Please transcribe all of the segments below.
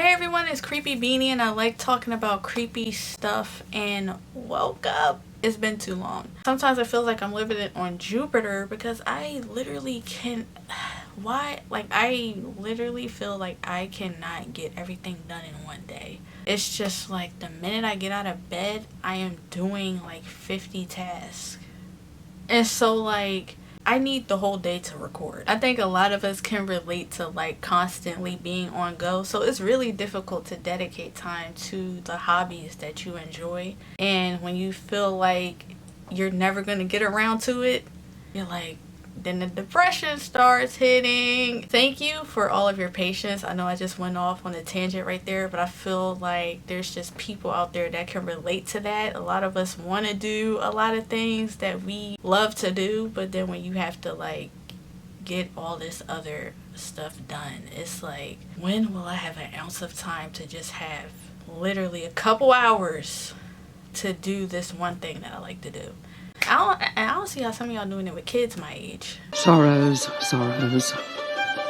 Hey everyone, it's CreepyBeanie and I like talking about creepy stuff and woke up. It's been too long. Sometimes I feel like I'm living it on Jupiter because I literally I literally feel like I cannot get everything done in one day. It's just like the minute I get out of bed, I am doing like 50 tasks. And so like I need the whole day to record. I think a lot of us can relate to like constantly being on go. So it's really difficult to dedicate time to the hobbies that you enjoy. And when you feel like you're never going to get around to it, you're like, then the depression starts hitting. Thank you for all of your patience. I know I just went off on a tangent right there, but I feel like there's just people out there that can relate to that. A lot of us want to do a lot of things that we love to do, but then when you have to like get all this other stuff done, it's like, when will I have an ounce of time to just have literally a couple hours to do this one thing that I like to do? I don't see how some of y'all doing it with kids my age. Sorrows,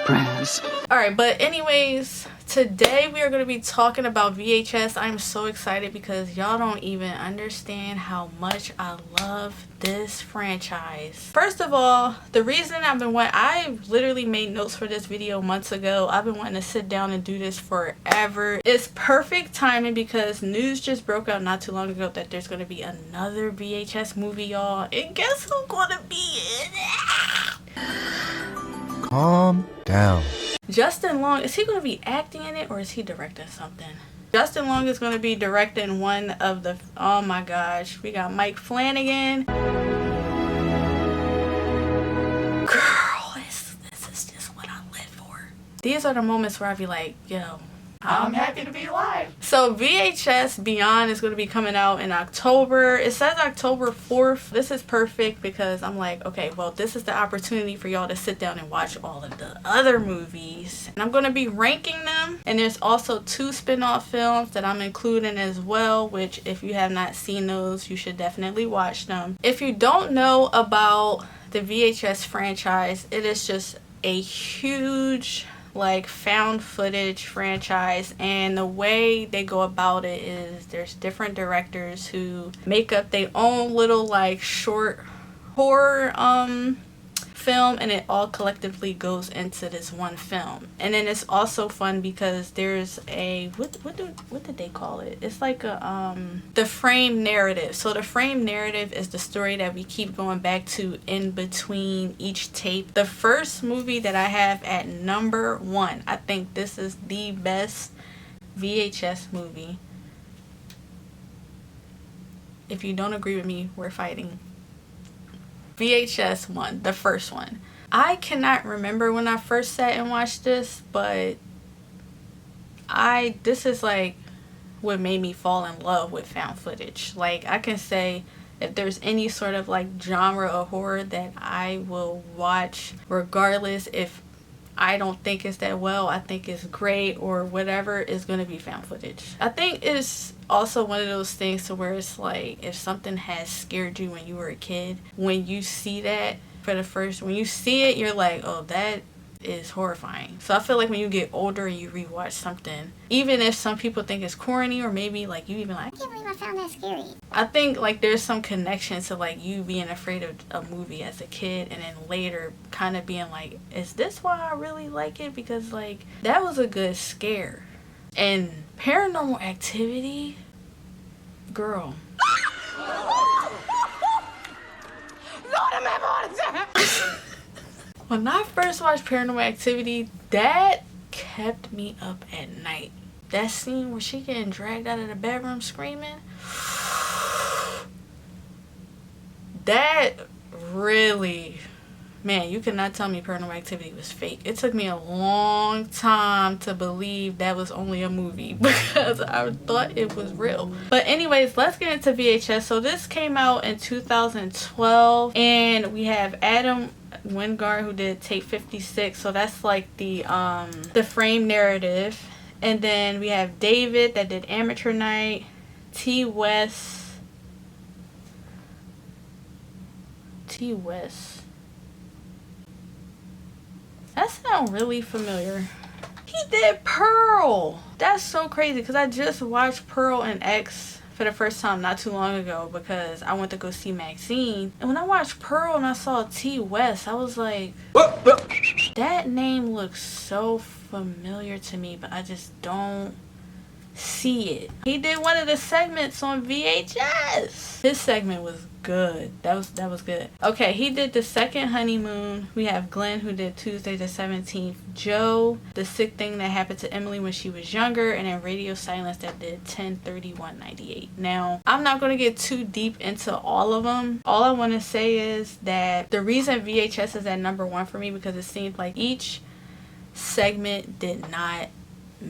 prayers. Alright, but anyways, today we are going to be talking about VHS. I'm so excited because y'all don't even understand how much I love this franchise. First of all, the reason I literally made notes for this video months ago. I've been wanting to sit down and do this forever. It's perfect timing because news just broke out not too long ago that there's going to be another VHS movie, y'all. And guess who's going to be in it? Calm down. Justin Long, is he going to be acting in it or is he directing something? Justin Long is going to be directing one of the, oh my gosh, we got Mike Flanagan. Girl, this is just what I live for. These are the moments where I be like, yo, I'm happy to be alive. So VHS Beyond is going to be coming out in October. It says October 4th. This is perfect because I'm like, okay, well, this is the opportunity for y'all to sit down and watch all of the other movies. And I'm going to be ranking them. And there's also 2 spin-off films that I'm including as well, which if you have not seen those, you should definitely watch them. If you don't know about the VHS franchise, it is just a huge like found footage franchise, and the way they go about it is there's different directors who make up their own little like short horror film, and it all collectively goes into this one film. And then it's also fun because there's a what did they call it? It's like a the frame narrative. So the frame narrative is the story that we keep going back to in between each tape. The first movie that I have at number 1, I think this is the best VHS movie. If you don't agree with me, we're fighting. VHS 1, the first one. I cannot remember when I first sat and watched this, but this is like what made me fall in love with found footage. Like, I can say if there's any sort of like genre of horror that I will watch, regardless if I don't think it's that well, I think it's great or whatever, is going to be found footage. I think it's also one of those things to where it's like, if something has scared you when you were a kid, when you see that when you see it, you're like, oh, that is horrifying. So I feel like when you get older and you rewatch something, even if some people think it's corny or maybe like you even like, I can't believe I found that scary, I think like there's some connection to like you being afraid of a movie as a kid and then later kind of being like, is this why I really like it? Because like that was a good scare. And Paranormal Activity, girl, when I first watched Paranormal Activity, that kept me up at night. That scene where she getting dragged out of the bedroom screaming, that really, man, you cannot tell me Paranormal Activity was fake. It took me a long time to believe that was only a movie because I thought it was real. But anyways, let's get into VHS. So this came out in 2012, and we have Adam Wingard who did tape 56, so that's like the frame narrative. And then we have David that did Amateur Night, T West. That sounds really familiar. he did Pearl. That's so crazy because I just watched Pearl and X for the first time not too long ago because I went to go see Maxine. And when I watched Pearl and I saw T West, I was like, that name looks so familiar to me, but I just don't see it. He did one of the segments on VHS. His segment was good. That was good. Okay, he did The Second Honeymoon. We have Glenn, who did Tuesday the 17th. Joe, The Sick Thing That Happened to Emily When She Was Younger. And then Radio Silence that did 10/31/98. Now, I'm not going to get too deep into all of them. All I want to say is that the reason VHS is at number 1 for me because it seemed like each segment did not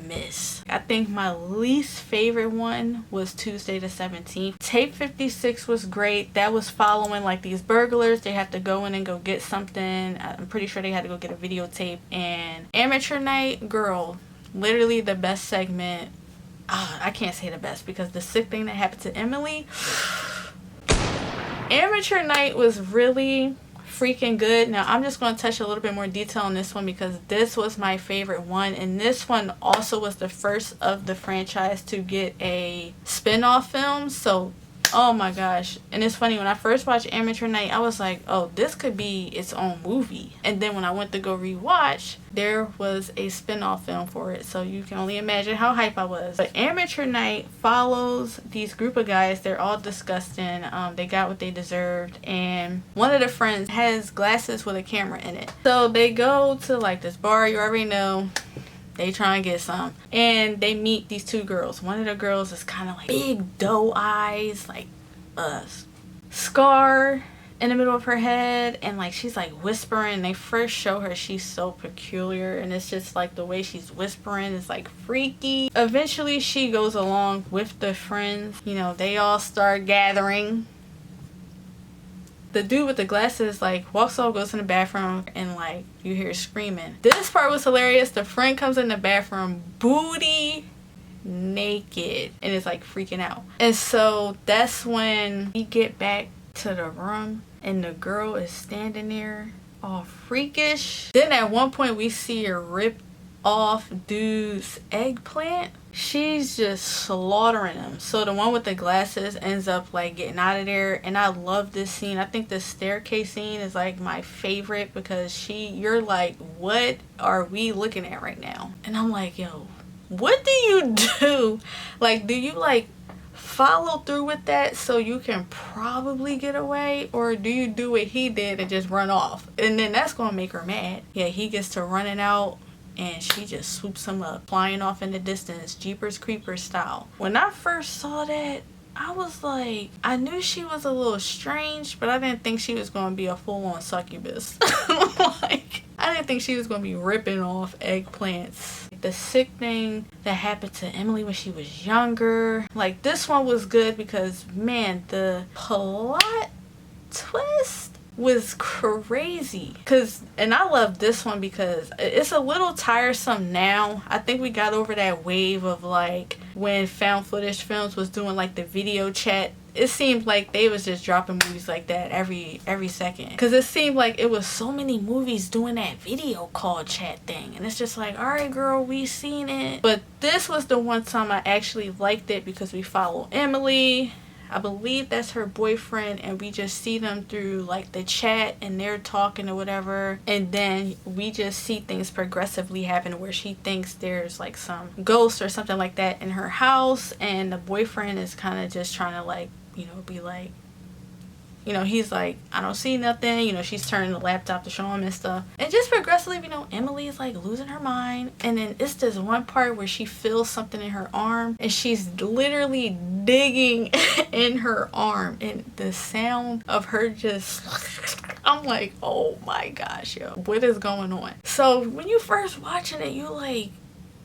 miss. I think my least favorite one was Tuesday the 17th. Tape 56 was great. That was following like these burglars. They have to go in and go get something. I'm pretty sure they had to go get a videotape. And Amateur Night, girl, literally the best segment. I can't say the best because The Sick Thing That Happened to Emily. Amateur Night was really freaking good. Now I'm just going to touch a little bit more detail on this one because this was my favorite one, and this one also was the first of the franchise to get a spin-off film. So oh my gosh. And it's funny, when I first watched Amateur Night, I was like, oh, this could be its own movie. And then when I went to go rewatch, there was a spin-off film for it. So you can only imagine how hype I was. But Amateur Night follows these group of guys. They're all disgusting. They got what they deserved. And one of the friends has glasses with a camera in it. So they go to like this bar, you already know. They try and get some. And they meet these two girls. One of the girls is kind of like big doe eyes, like scar in the middle of her head. And like she's like whispering. They first show her she's so peculiar. And it's just like the way she's whispering is like freaky. Eventually she goes along with the friends. You know, they all start gathering. The dude with the glasses like walks off, goes in the bathroom, and like you hear screaming. This part was hilarious. The friend comes in the bathroom booty naked and is like freaking out. And so that's when we get back to the room and the girl is standing there all freakish. Then at one point we see her rip off dude's eggplant. She's just slaughtering him. So the one with the glasses ends up like getting out of there. And I love this scene. I think the staircase scene is like my favorite because you're like, what are we looking at right now? And I'm like, yo, what do you do? Like, do you like follow through with that so you can probably get away? Or do you do what he did and just run off? And then that's gonna make her mad. Yeah, he gets to running out and she just swoops him up, flying off in the distance, Jeepers Creepers style. When I first saw that, I was like, I knew she was a little strange, but I didn't think she was going to be a full-on succubus. Like, I didn't think she was going to be ripping off eggplants. The Sick Thing That Happened to Emily When She Was Younger. Like, this one was good because, man, the plot twist was crazy. And I love this one because it's a little tiresome now. I think we got over that wave of like when found footage films was doing like the video chat. It seemed like they was just dropping movies like that every second, because it seemed like it was so many movies doing that video call chat thing, and it's just like, all right girl, we seen it. But this was the one time I actually liked it because we follow Emily, I believe that's her boyfriend, and we just see them through like the chat and they're talking or whatever, and then we just see things progressively happen where she thinks there's like some ghost or something like that in her house, and the boyfriend is kind of just trying to like, you know, be like, you know, he's like, I don't see nothing, you know, she's turning the laptop to show him and stuff. And just progressively, you know, Emily is like losing her mind. And then it's this one part where she feels something in her arm and she's literally digging in her arm. And the sound of her just, I'm like, oh my gosh, yo, what is going on? So when you first watching it, you like,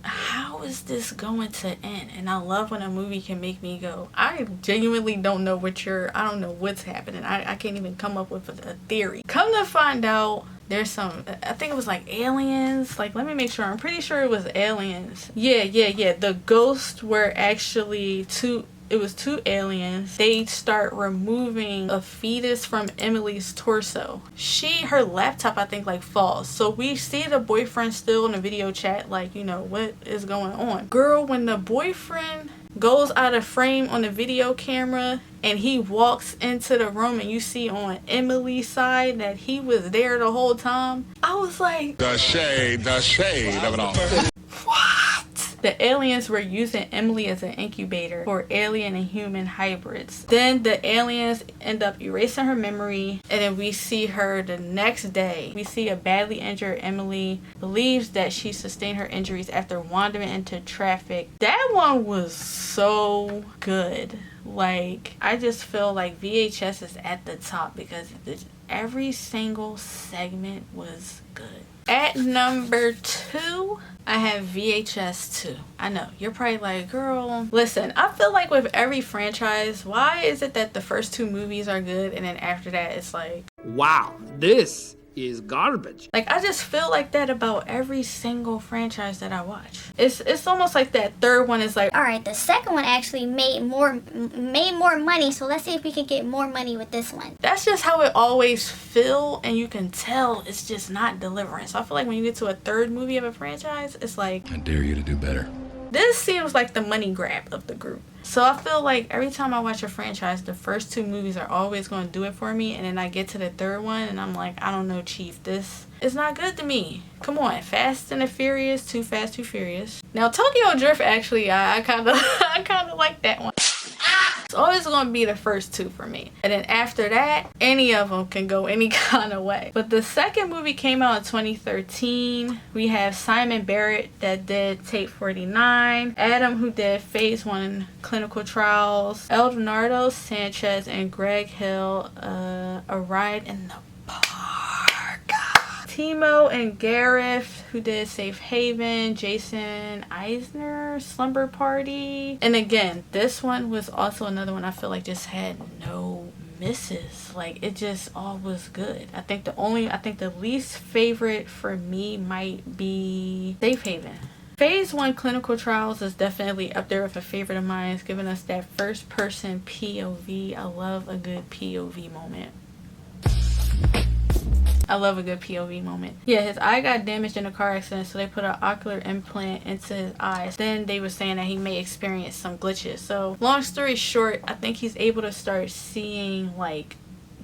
how is this going to end? And I love when a movie can make me go, I genuinely don't know I don't know what's happening. I can't even come up with a theory. Come to find out, there's some, I think it was like aliens. Like, let me make sure. I'm pretty sure it was aliens. Yeah. The ghosts were actually it was two aliens. They start removing a fetus from Emily's torso. Her laptop, I think, like falls. So we see the boyfriend still in the video chat, like, you know, what is going on? Girl, when the boyfriend goes out of frame on the video camera and he walks into the room and you see on Emily's side that he was there the whole time, I was like, the shade of it all. What? The aliens were using Emily as an incubator for alien and human hybrids. Then the aliens end up erasing her memory, and then we see her the next day. We see a badly injured Emily believes that she sustained her injuries after wandering into traffic. That one was so good. Like, I just feel like VHS is at the top because every single segment was good. At number 2, I have VHS 2. I know, you're probably like, girl, listen, I feel like with every franchise, why is it that the first 2 movies are good and then after that it's like, wow, this is garbage? Like, I just feel like that about every single franchise that I watch. It's almost like that third one is like, all right, the second one actually made more money, so let's see if we can get more money with this one. That's just how it always feel, and you can tell it's just not delivering. So I feel like when you get to a third movie of a franchise, it's like, I dare you to do better. This seems like the money grab of the group. So I feel like every time I watch a franchise, the first 2 movies are always going to do it for me. And then I get to the third one and I'm like, I don't know, Chief. This is not good to me. Come on. Fast and the Furious. Too Fast, Too Furious. Now, Tokyo Drift, actually, I kind of like that one. It's always going to be the first 2 for me. And then after that, any of them can go any kind of way. But the second movie came out in 2013. We have Simon Barrett that did Tape 49. Adam, who did Phase 1 clinical trials. Leonardo Sanchez and Greg Hill, A Ride in the Park. Timo and Gareth, who did Safe Haven. Jason Eisner, Slumber Party. And again, this one was also another one I feel like just had no misses. Like, it just all was good. I think the least favorite for me might be Safe Haven. Phase 1 clinical trials is definitely up there with a favorite of mine. It's giving us that first person POV. I love a good POV moment. Yeah, his eye got damaged in a car accident, so they put an ocular implant into his eyes. Then they were saying that he may experience some glitches. So long story short, I think he's able to start seeing like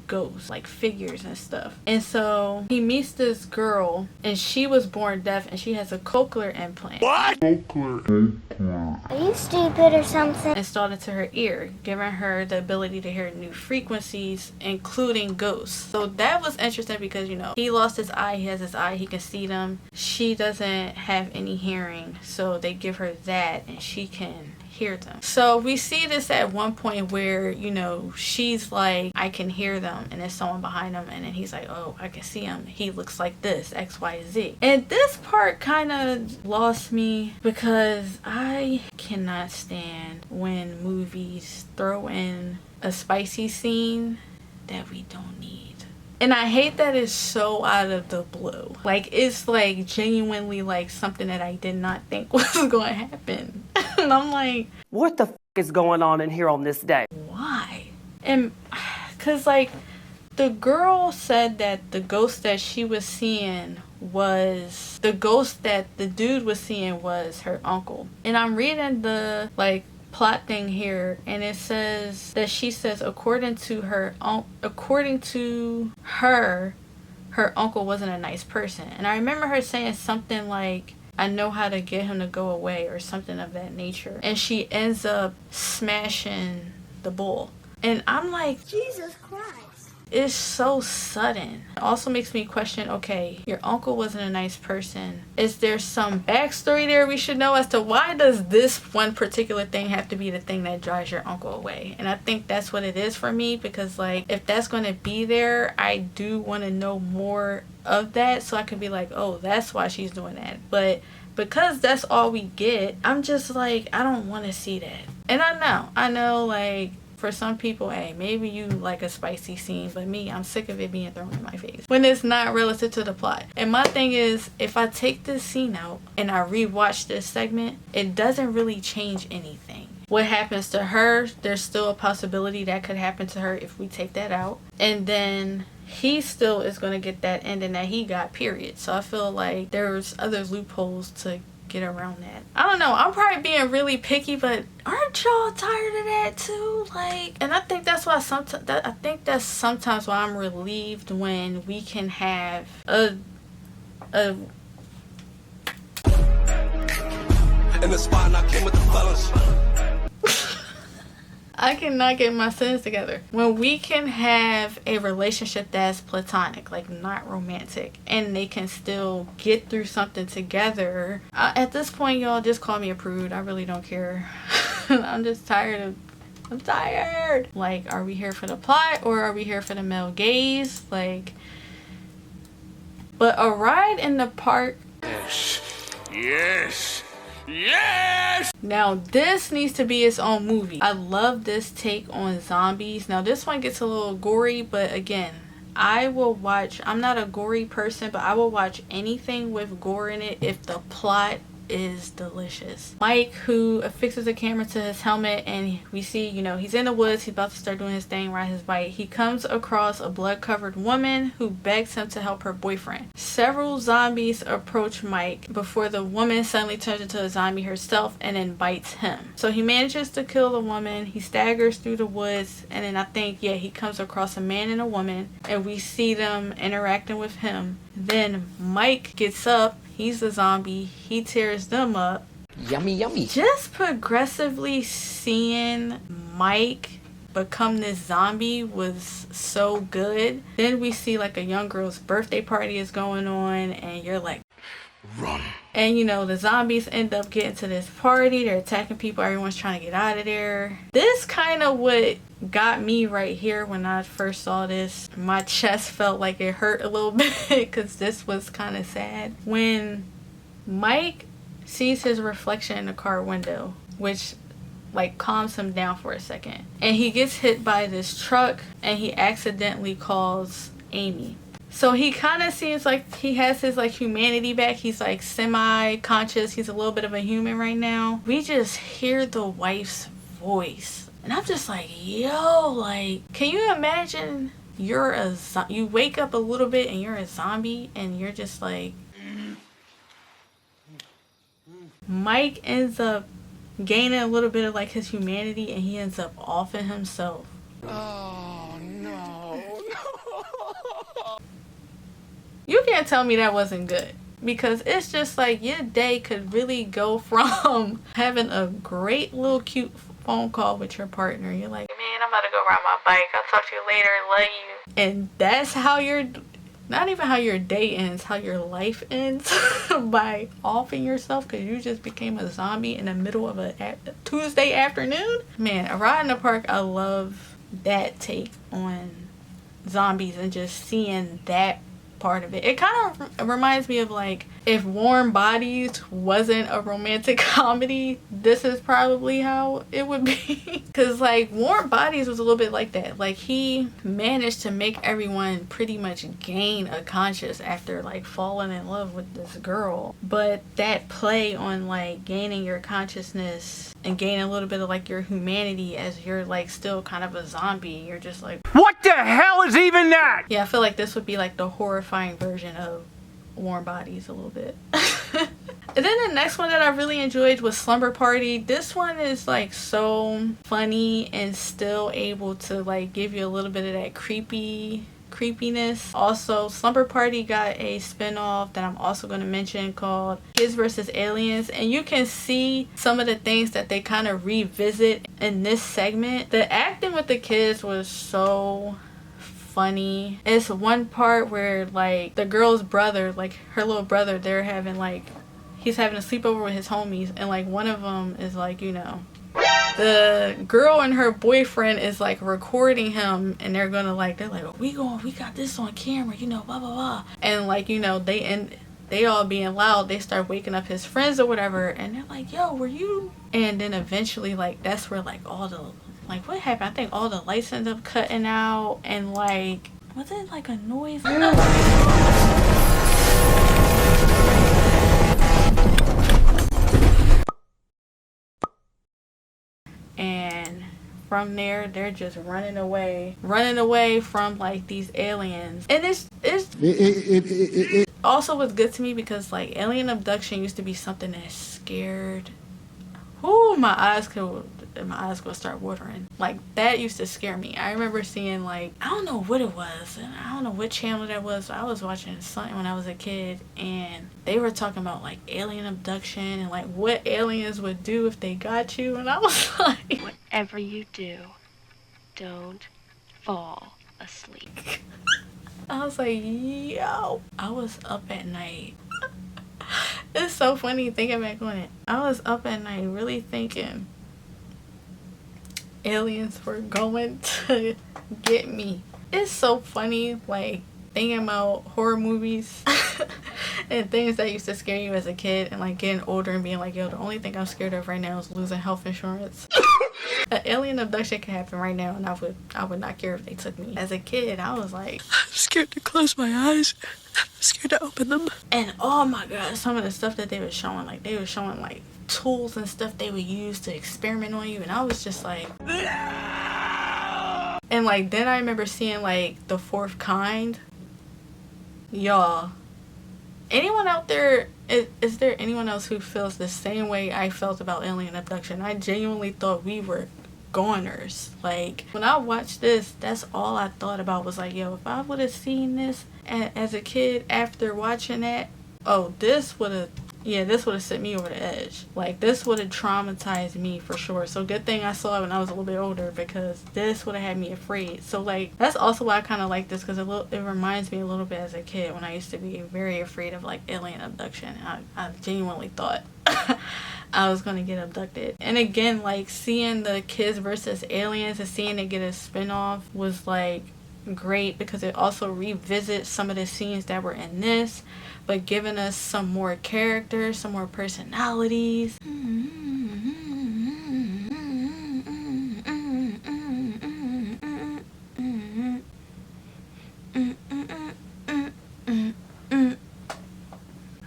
ghosts, like figures and stuff. And so he meets this girl and she was born deaf and she has a cochlear implant. What? Are you stupid or something? Installed into her ear, giving her the ability to hear new frequencies, including ghosts. So that was interesting because, you know, he lost his eye, he has his eye, he can see them. She doesn't have any hearing, so they give her that and she can hear them. So we see this at one point where, you know, she's like, I can hear them, and there's someone behind him, and then he's like, oh, I can see him, he looks like this, XYZ. And this part kind of lost me because I cannot stand when movies throw in a spicy scene that we don't need. And I hate that it's so out of the blue. Like, it's like genuinely like something that I did not think was going to happen. And I'm like, what the is going on in here on this day? Why? And because like the girl said that the ghost that she was seeing was the ghost that the dude was seeing was her uncle. And I'm reading the like plot thing here, and it says that she says according to her uncle wasn't a nice person. And I remember her saying something like, I know how to get him to go away, or something of that nature. And she ends up smashing the bull. And I'm like, Jesus Christ. It's so sudden. It also makes me question, okay, your uncle wasn't a nice person. Is there some backstory there we should know as to why does this one particular thing have to be the thing that drives your uncle away? And I think that's what it is for me, because like, if that's going to be there, I do want to know more of that so I can be like, oh, that's why she's doing that. But because that's all we get, I'm just like, I don't want to see that. And I know like, for some people, hey, maybe you like a spicy scene, but me, I'm sick of it being thrown in my face when it's not relative to the plot. And my thing is, if I take this scene out and I rewatch this segment, it doesn't really change anything. What happens to her, there's still a possibility that could happen to her if we take that out. And then he still is going to get that ending that he got, period. So I feel like there's other loopholes to get around that. I don't know, I'm probably being really picky, but aren't y'all tired of that too? Like, and I think that's why that's sometimes why I'm relieved when we can have a in the spot and I came with the fellas. I cannot get my sentence together. When we can have a relationship that's platonic, like not romantic, and they can still get through something together. At this point, y'all, just call me a prude. I really don't care. I'm just tired. I'm tired. Like, are we here for the plot or are we here for the male gaze? Like, but a ride in the park. Yes. Yes! Now this needs to be its own movie. I love this take on zombies. Now this one gets a little gory, but again, I will watch. I'm not a gory person, but I will watch anything with gore in it if the plot is delicious. Mike, who affixes a camera to his helmet, and we see, you know, he's in the woods, he's about to start doing his thing, ride his bike. He comes across a blood-covered woman who begs him to help her boyfriend. Several zombies approach Mike before the woman suddenly turns into a zombie herself and then bites him. So he manages to kill the woman. He staggers through the woods, and then I think, yeah, he comes across a man and a woman, and we see them interacting with him. Then Mike gets up. He's a zombie. He tears them up. Yummy, yummy. Just progressively seeing Mike become this zombie was so good. Then we see like a young girl's birthday party is going on, and you're like, run. And you know, the zombies end up getting to this party. They're attacking people. Everyone's trying to get out of there. This kind of what got me right here when I first saw this. My chest felt like it hurt a little bit because this was kind of sad. When Mike sees his reflection in the car window, which like calms him down for a second, and he gets hit by this truck and he accidentally calls Amy. So he kind of seems like he has his like humanity back. He's like semi-conscious. He's a little bit of a human right now. We just hear the wife's voice. And I'm just like, yo, like, can you imagine you wake up a little bit and you're a zombie and you're just like, Mike ends up gaining a little bit of like his humanity and he ends up offing himself. Oh, no. You can't tell me that wasn't good. Because it's just like your day could really go from having a great little cute phone call with your partner. You're like, man, I'm about to go ride my bike. I'll talk to you later. Love you. And that's how not even how your day ends, how your life ends by offing yourself because you just became a zombie in the middle of a Tuesday afternoon. Man, a ride in the park, I love that take on zombies and just seeing that part of it. It kind of reminds me of like if Warm Bodies wasn't a romantic comedy, this is probably how it would be. Because like Warm Bodies was a little bit like that. Like he managed to make everyone pretty much gain a conscience after like falling in love with this girl. But that play on like gaining your consciousness and gaining a little bit of like your humanity as you're like still kind of a zombie. You're just like, what the hell is even that? Yeah, I feel like this would be like the horrifying version of Warm Bodies a little bit. And then the next one that I really enjoyed was Slumber Party. This one is like so funny and still able to like give you a little bit of that creepiness. Also, Slumber Party got a spinoff that I'm also going to mention called Kids vs. Aliens, and you can see some of the things that they kind of revisit in this segment. The acting with the kids was so funny. It's one part where like the girl's brother, like her little brother, they're having like, he's having a sleepover with his homies, and like one of them is like, you know, the girl and her boyfriend is like recording him, and they're like, oh, we got this on camera, you know, blah blah blah. And like, you know, they all being loud, they start waking up his friends or whatever, and they're like, yo, were you? And then eventually like that's where like all the like what happened? I think all the lights end up cutting out, and like, was it like a noise? and from there they're just running away from like these aliens. And it's also was good to me because like alien abduction used to be something that scared. Ooh, my eyes would start watering. Like, that used to scare me. I remember seeing, like, I don't know what it was, and I don't know what channel that was. I was watching something when I was a kid, and they were talking about, like, alien abduction and, like, what aliens would do if they got you, and I was like... Whatever you do, don't fall asleep. I was like, yo. I was up at night. It's so funny thinking back on it. I was up at night really thinking aliens were going to get me. It's so funny, like, thinking about horror movies and things that used to scare you as a kid, and like getting older and being like, yo, the only thing I'm scared of right now is losing health insurance. An alien abduction can happen right now, and I would not care if they took me. As a kid, I was like, I'm scared to close my eyes. I'm scared to open them. And oh my god, some of the stuff that they were showing, like tools and stuff they would use to experiment on you, and I was just like, and like then I remember seeing like The Fourth Kind. Y'all, anyone out there, is there anyone else who feels the same way I felt about alien abduction? I genuinely thought we were goners. Like, when I watched this, that's all I thought about was like, yo, if I would have seen this as a kid after watching that, oh, this would have sent me over the edge. Like, this would have traumatized me for sure. So good thing I saw it when I was a little bit older, because this would have had me afraid. So like, that's also why I kind of like this, because it reminds me a little bit as a kid when I used to be very afraid of like alien abduction. I genuinely thought I was gonna get abducted. And again, like, seeing the Kids versus Aliens and seeing it get a spinoff was like great, because it also revisits some of the scenes that were in this, but giving us some more characters, some more personalities.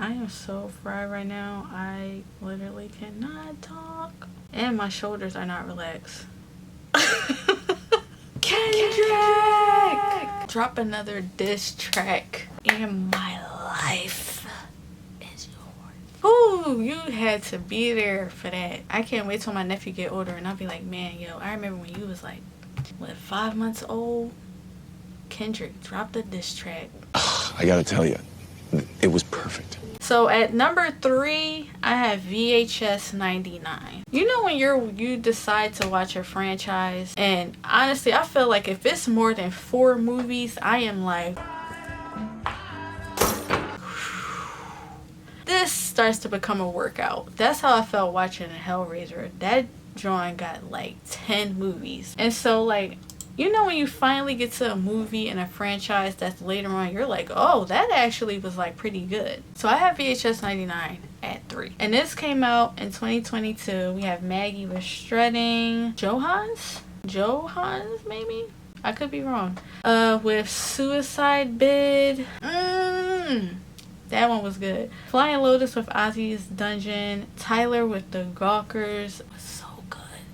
I am so fried right now. I literally cannot talk. And my shoulders are not relaxed. Kendrick! Drop another diss track. And my life is yours. Ooh, you had to be there for that. I can't wait till my nephew get older and I'll be like, man, yo, I remember when you was like, what, 5 months old? Kendrick, drop the diss track. I gotta tell you, it was perfect. So at number 3, I have VHS 99. You know when you decide to watch a franchise, and honestly, I feel like if it's more than 4 movies, I am like, this starts to become a workout. That's how I felt watching Hellraiser. That drawing got like 10 movies. And so like, you know when you finally get to a movie and a franchise that's later on, you're like, oh, that actually was like pretty good. So I have VHS 99 at 3. And this came out in 2022. We have Maggie with Strutting. Johans maybe? I could be wrong. With Suicide Bid. That one was good. Flying Lotus with Ozzy's Dungeon. Tyler with The Gawkers.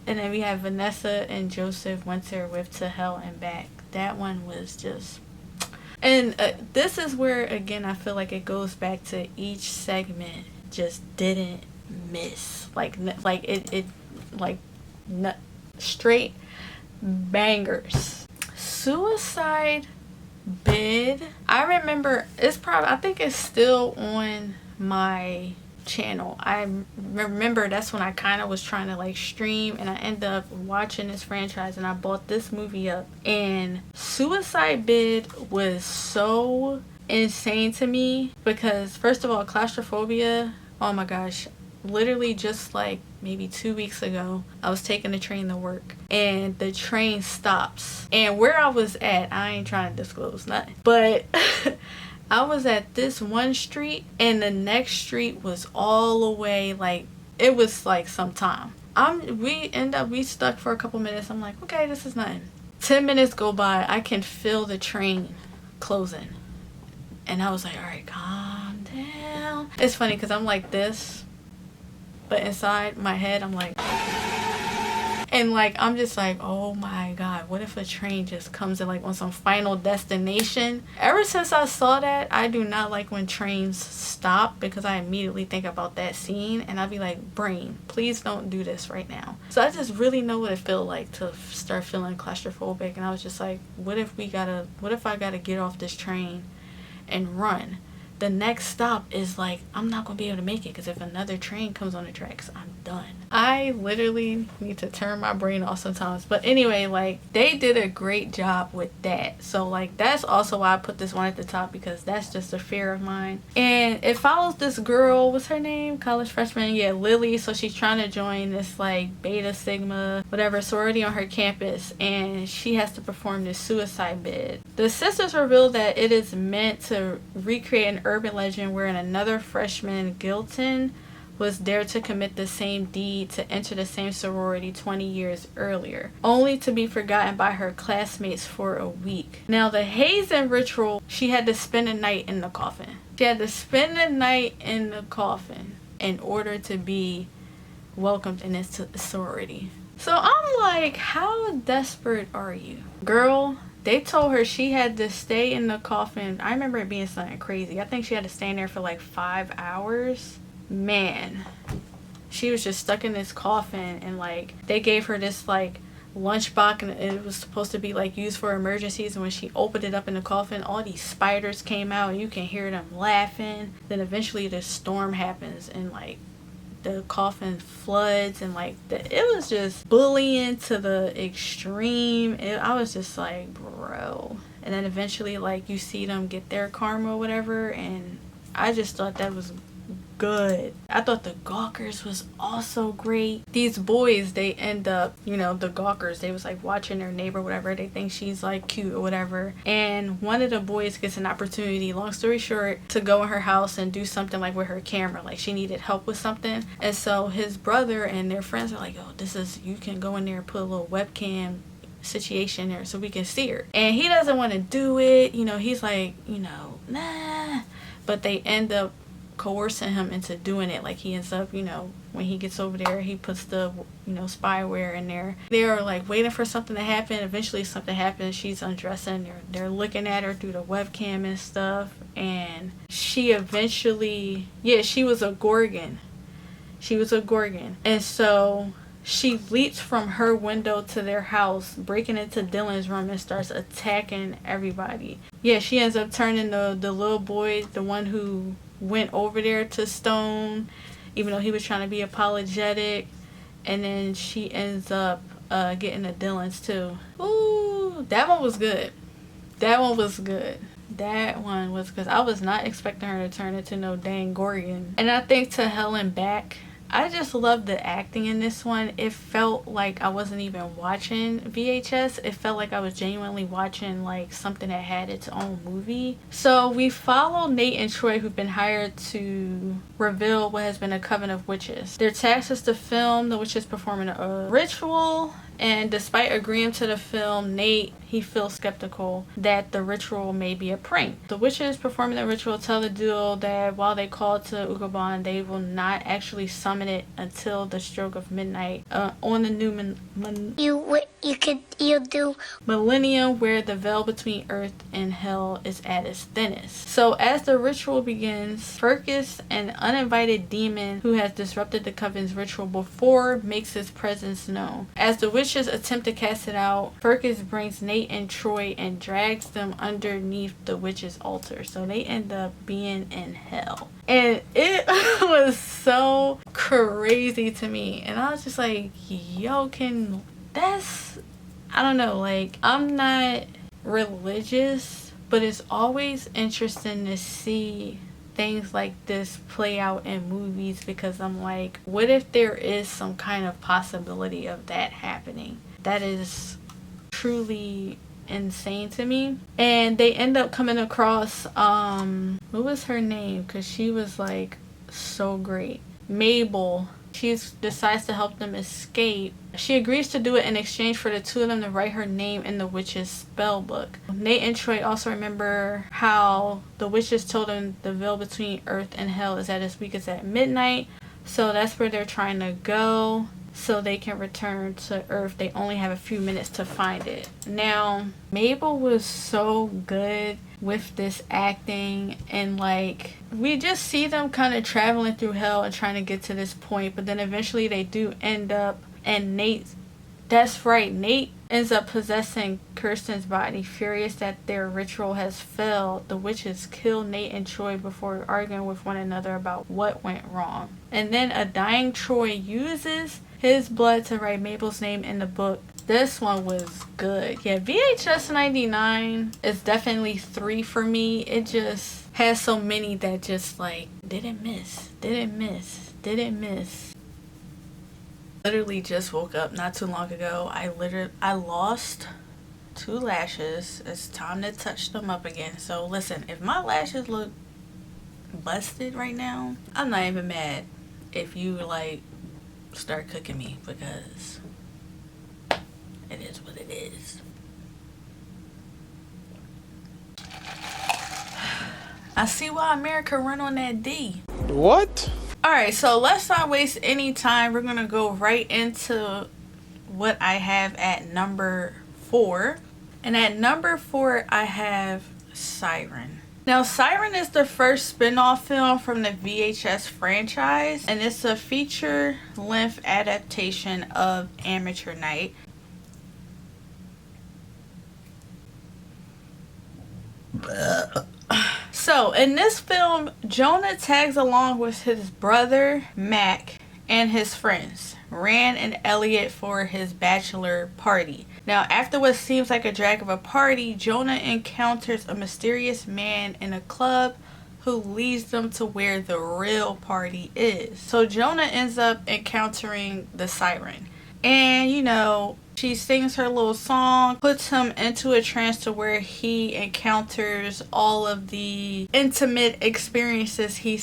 And then we have Vanessa and Joseph Winter with To Hell and Back. That one was just... And this is where, again, I feel like it goes back to each segment just didn't miss. Straight bangers. Suicide Bid. I remember, I think it's still on my channel. I remember that's when I kind of was trying to like stream, and I ended up watching this franchise and I bought this movie up, and Suicide Bid was so insane to me because first of all, claustrophobia, oh my gosh, literally just like maybe 2 weeks ago I was taking the train to work and the train stops, and where I was at, I ain't trying to disclose nothing, but I was at this one street and the next street was all the way, like, it was like some time. We stuck for a couple minutes. I'm like, okay, this is nothing. 10 minutes go by. I can feel the train closing. And I was like, all right, calm down. It's funny because I'm like this, but inside my head, I'm like, And like, I'm just like, oh my god, what if a train just comes in like on some final destination? Ever since I saw that, I do not like when trains stop, because I immediately think about that scene and I'd be like, brain, please don't do this right now. So I just really know what it felt like to start feeling claustrophobic, and I was just like, what if I gotta get off this train and run? The next stop is like, I'm not gonna be able to make it, because if another train comes on the tracks, I'm done. I literally need to turn my brain off sometimes. But anyway, like, they did a great job with that. So like, that's also why I put this one at the top, because that's just a fear of mine. And it follows this girl, what's her name, college freshman, yeah, Lily. So she's trying to join this like Beta Sigma whatever sorority on her campus, and she has to perform this suicide bid. The sisters reveal that it is meant to recreate an urban legend wherein another freshman, Gilton, was there to commit the same deed to enter the same sorority 20 years earlier, only to be forgotten by her classmates for a week. Now, the hazing ritual, she had to spend a night in the coffin. She had to spend the night in the coffin in order to be welcomed in this sorority. So I'm like, how desperate are you? Girl, they told her she had to stay in the coffin. I remember it being something crazy. I think she had to stay in there for like 5 hours. Man, she was just stuck in this coffin, and like, they gave her this like lunchbox, and it was supposed to be like used for emergencies. And when she opened it up in the coffin, all these spiders came out, and you can hear them laughing. Then eventually this storm happens, and like, the coffin floods, and like, it was just bullying to the extreme. I was just like, bro. And then eventually, like, you see them get their karma or whatever, and I just thought that was good. I thought the gawkers was also great. These boys, they end up, you know, the gawkers, they was like watching their neighbor, whatever, they think she's like cute or whatever, and one of the boys gets an opportunity, long story short, to go in her house and do something like with her camera, like she needed help with something. And so his brother and their friends are like, oh, you can go in there and put a little webcam situation there so we can see her. And he doesn't want to do it, you know, he's like, you know, nah. But they end up coercing him into doing it. Like, he ends up, you know, when he gets over there, he puts the, you know, spyware in there. They're like waiting for something to happen. Eventually something happens. She's undressing. They're looking at her through the webcam and stuff, and she eventually, yeah, she was a Gorgon. And so she leaps from her window to their house, breaking into Dylan's room, and starts attacking everybody. Yeah, she ends up turning the little boy, the one who went over there to stone, even though he was trying to be apologetic. And then she ends up getting the Dylans too. Ooh, that one was good. That one was because I was not expecting her to turn into no dang Gorgon. And I think to hell and back, I just love the acting in this one. It felt like I wasn't even watching VHS. It felt like I was genuinely watching like something that had its own movie. So we follow Nate and Troy, who've been hired to reveal what has been a coven of witches. Their task is to film the witches performing a ritual. And despite agreeing to the film, Nate, he feels skeptical that the ritual may be a prank. The witches performing the ritual tell the duo that while they call to Ugaban, they will not actually summon it until the stroke of midnight on the new millennium, where the veil between earth and hell is at its thinnest. So as the ritual begins, Fergus, an uninvited demon who has disrupted the coven's ritual before, makes his presence known. As the witches attempt to cast it out, Fergus brings Nate and Troy and drags them underneath the witch's altar. So they end up being in hell. And it was so crazy to me. And I was just like, yo, I don't know, like, I'm not religious, but it's always interesting to see things like this play out in movies, because I'm like, what if there is some kind of possibility of that happening? That is truly insane to me. And they end up coming across what was her name, because she was like so great, Mabel. She decides to help them escape. She agrees to do it in exchange for the two of them to write her name in the witch's spell book. Nate and Troy also remember how the witches told them the veil between earth and hell is at its weakest at midnight. So that's where they're trying to go. so they can return to Earth. They only have a few minutes to find it. Now, Mabel was so good with this acting, and like we just see them kind of traveling through hell and trying to get to this point, but then eventually they do end up, and that's right, Nate ends up possessing Kirsten's body. Furious that their ritual has failed, the witches kill Nate and Troy before arguing with one another about what went wrong. And then a dying Troy uses his blood to write Mabel's name in the book. This one was good. Yeah, VHS 99 is definitely 3 for me. It just has so many that just like didn't miss. Literally just woke up not too long ago. I lost 2 lashes. It's time to touch them up again. So listen, if my lashes look busted right now, I'm not even mad if you like start cooking me, because it is what it is. I see why America run on that D. What? Alright, so let's not waste any time. We're gonna go right into what I have at number 4. And at number 4, I have Siren. Now, Siren is the first spin-off film from the VHS franchise, and it's a feature-length adaptation of Amateur Night. So, in this film, Jonah tags along with his brother, Mac, and his friends, Rand and Elliot, for his bachelor party. Now, after what seems like a drag of a party, Jonah encounters a mysterious man in a club who leads them to where the real party is. So, Jonah ends up encountering the Siren. And, you know, she sings her little song, puts him into a trance to where he encounters all of the intimate experiences he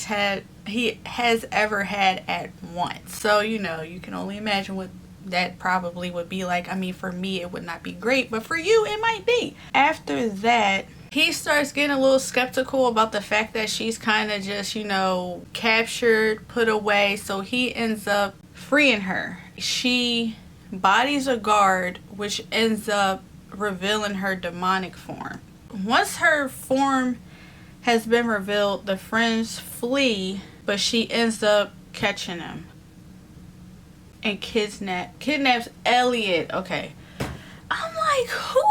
has ever had at once. So, you know, you can only imagine what that probably would be like. I mean, for me, it would not be great, but for you, it might be. After that, he starts getting a little skeptical about the fact that she's kind of just, you know, captured, put away. So he ends up freeing her. She bodies a guard, which ends up revealing her demonic form. Once her form has been revealed, the friends flee, but she ends up catching him and kidnaps Elliot. Okay, I'm like, who?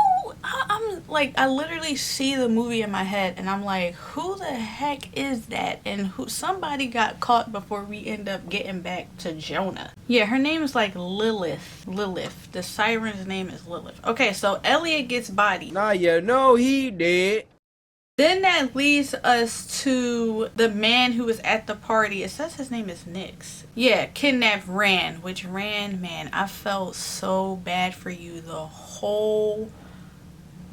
I'm like, I literally see the movie in my head, and I'm like, who the heck is that? And who? Somebody got caught before we end up getting back to Jonah. Yeah, her name is like Lilith. The Siren's name is Lilith. Okay, so Elliot gets bodied. Nah, you know he did. Then that leads us to the man who was at the party. It says his name is Nix. Yeah, kidnapped Rand. Which Rand, man, I felt so bad for you the whole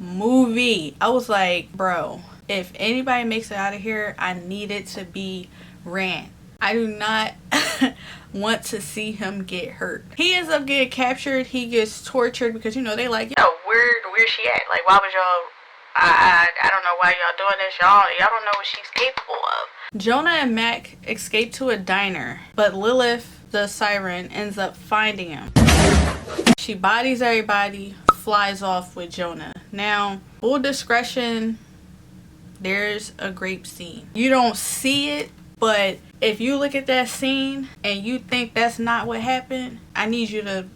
movie. I was like, bro, if anybody makes it out of here, I need it to be Rand. I do not want to see him get hurt. He ends up getting captured. He gets tortured because, you know, they like, yo, where's she at? Like, why would y'all... I don't know why y'all doing this. Y'all don't know what she's capable of. Jonah and Mac escape to a diner, but Lilith, the Siren, ends up finding him. She bodies everybody, flies off with Jonah. Now, full discretion, there's a grape scene. You don't see it, but if you look at that scene and you think that's not what happened, I need you to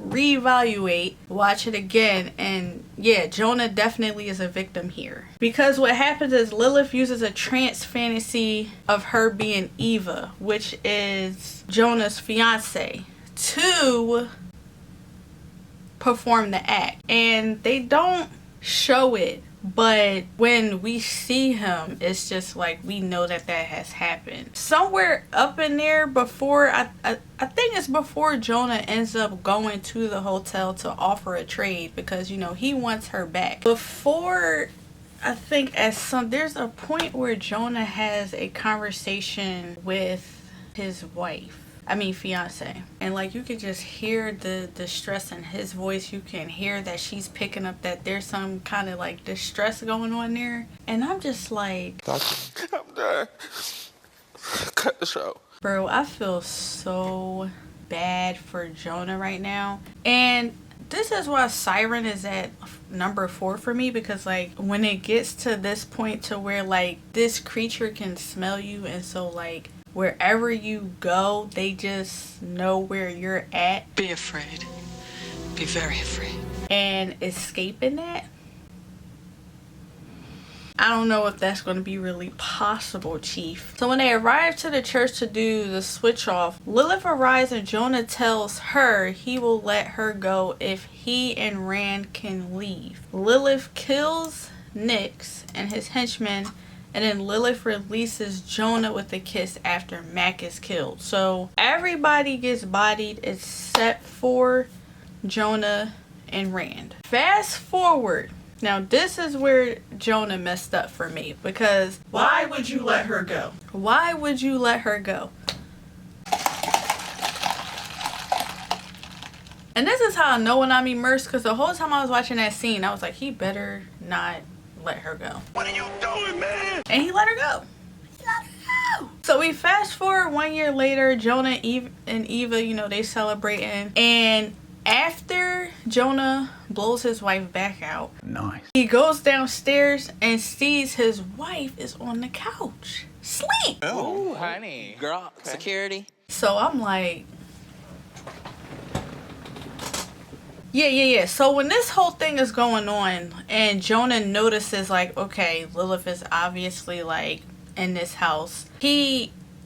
reevaluate, watch it again, and yeah, Jonah definitely is a victim here. Because what happens is Lilith uses a trance fantasy of her being Eva, which is Jonah's fiance, to perform the act. And they don't show it, but when we see him, it's just like we know that has happened. Somewhere up in there before, I think it's before Jonah ends up going to the hotel to offer a trade, because, you know, he wants her back. Before, I think there's a point where Jonah has a conversation with his wife. I mean, fiance. And like, you could just hear the distress in his voice. You can hear that she's picking up that there's some kind of like distress going on there. And I'm just like, I'm done. Cut the show. bro, I feel so bad for Jonah right now. And this is why Siren is at number 4 for me, because like when it gets to this point to where like this creature can smell you, and so like wherever you go they just know where you're at. Be afraid. Be very afraid. And escaping that, I don't know if that's going to be really possible, Chief. So when they arrive to the church to do the switch off, Lilith arrives and Jonah tells her he will let her go if he and Rand can leave. Lilith kills Nyx and his henchmen, and then Lilith releases Jonah with a kiss after Mac is killed. So everybody gets bodied except for Jonah and Rand. Fast forward. Now this is where Jonah messed up for me, because why would you let her go? Why would you let her go? And this is how I know when I'm immersed, because the whole time I was watching that scene I was like, he better not let her go. What are you doing, man? And he let her go. He let her go. So we fast forward 1 year later, Jonah and Eva, you know, they celebrating, and after Jonah blows his wife back out, Nice. he goes downstairs and sees his wife is on the couch, sleep. Oh, honey. Girl, security. So I'm like, yeah. So when this whole thing is going on and Jonah notices like, okay, Lilith is obviously like in this house,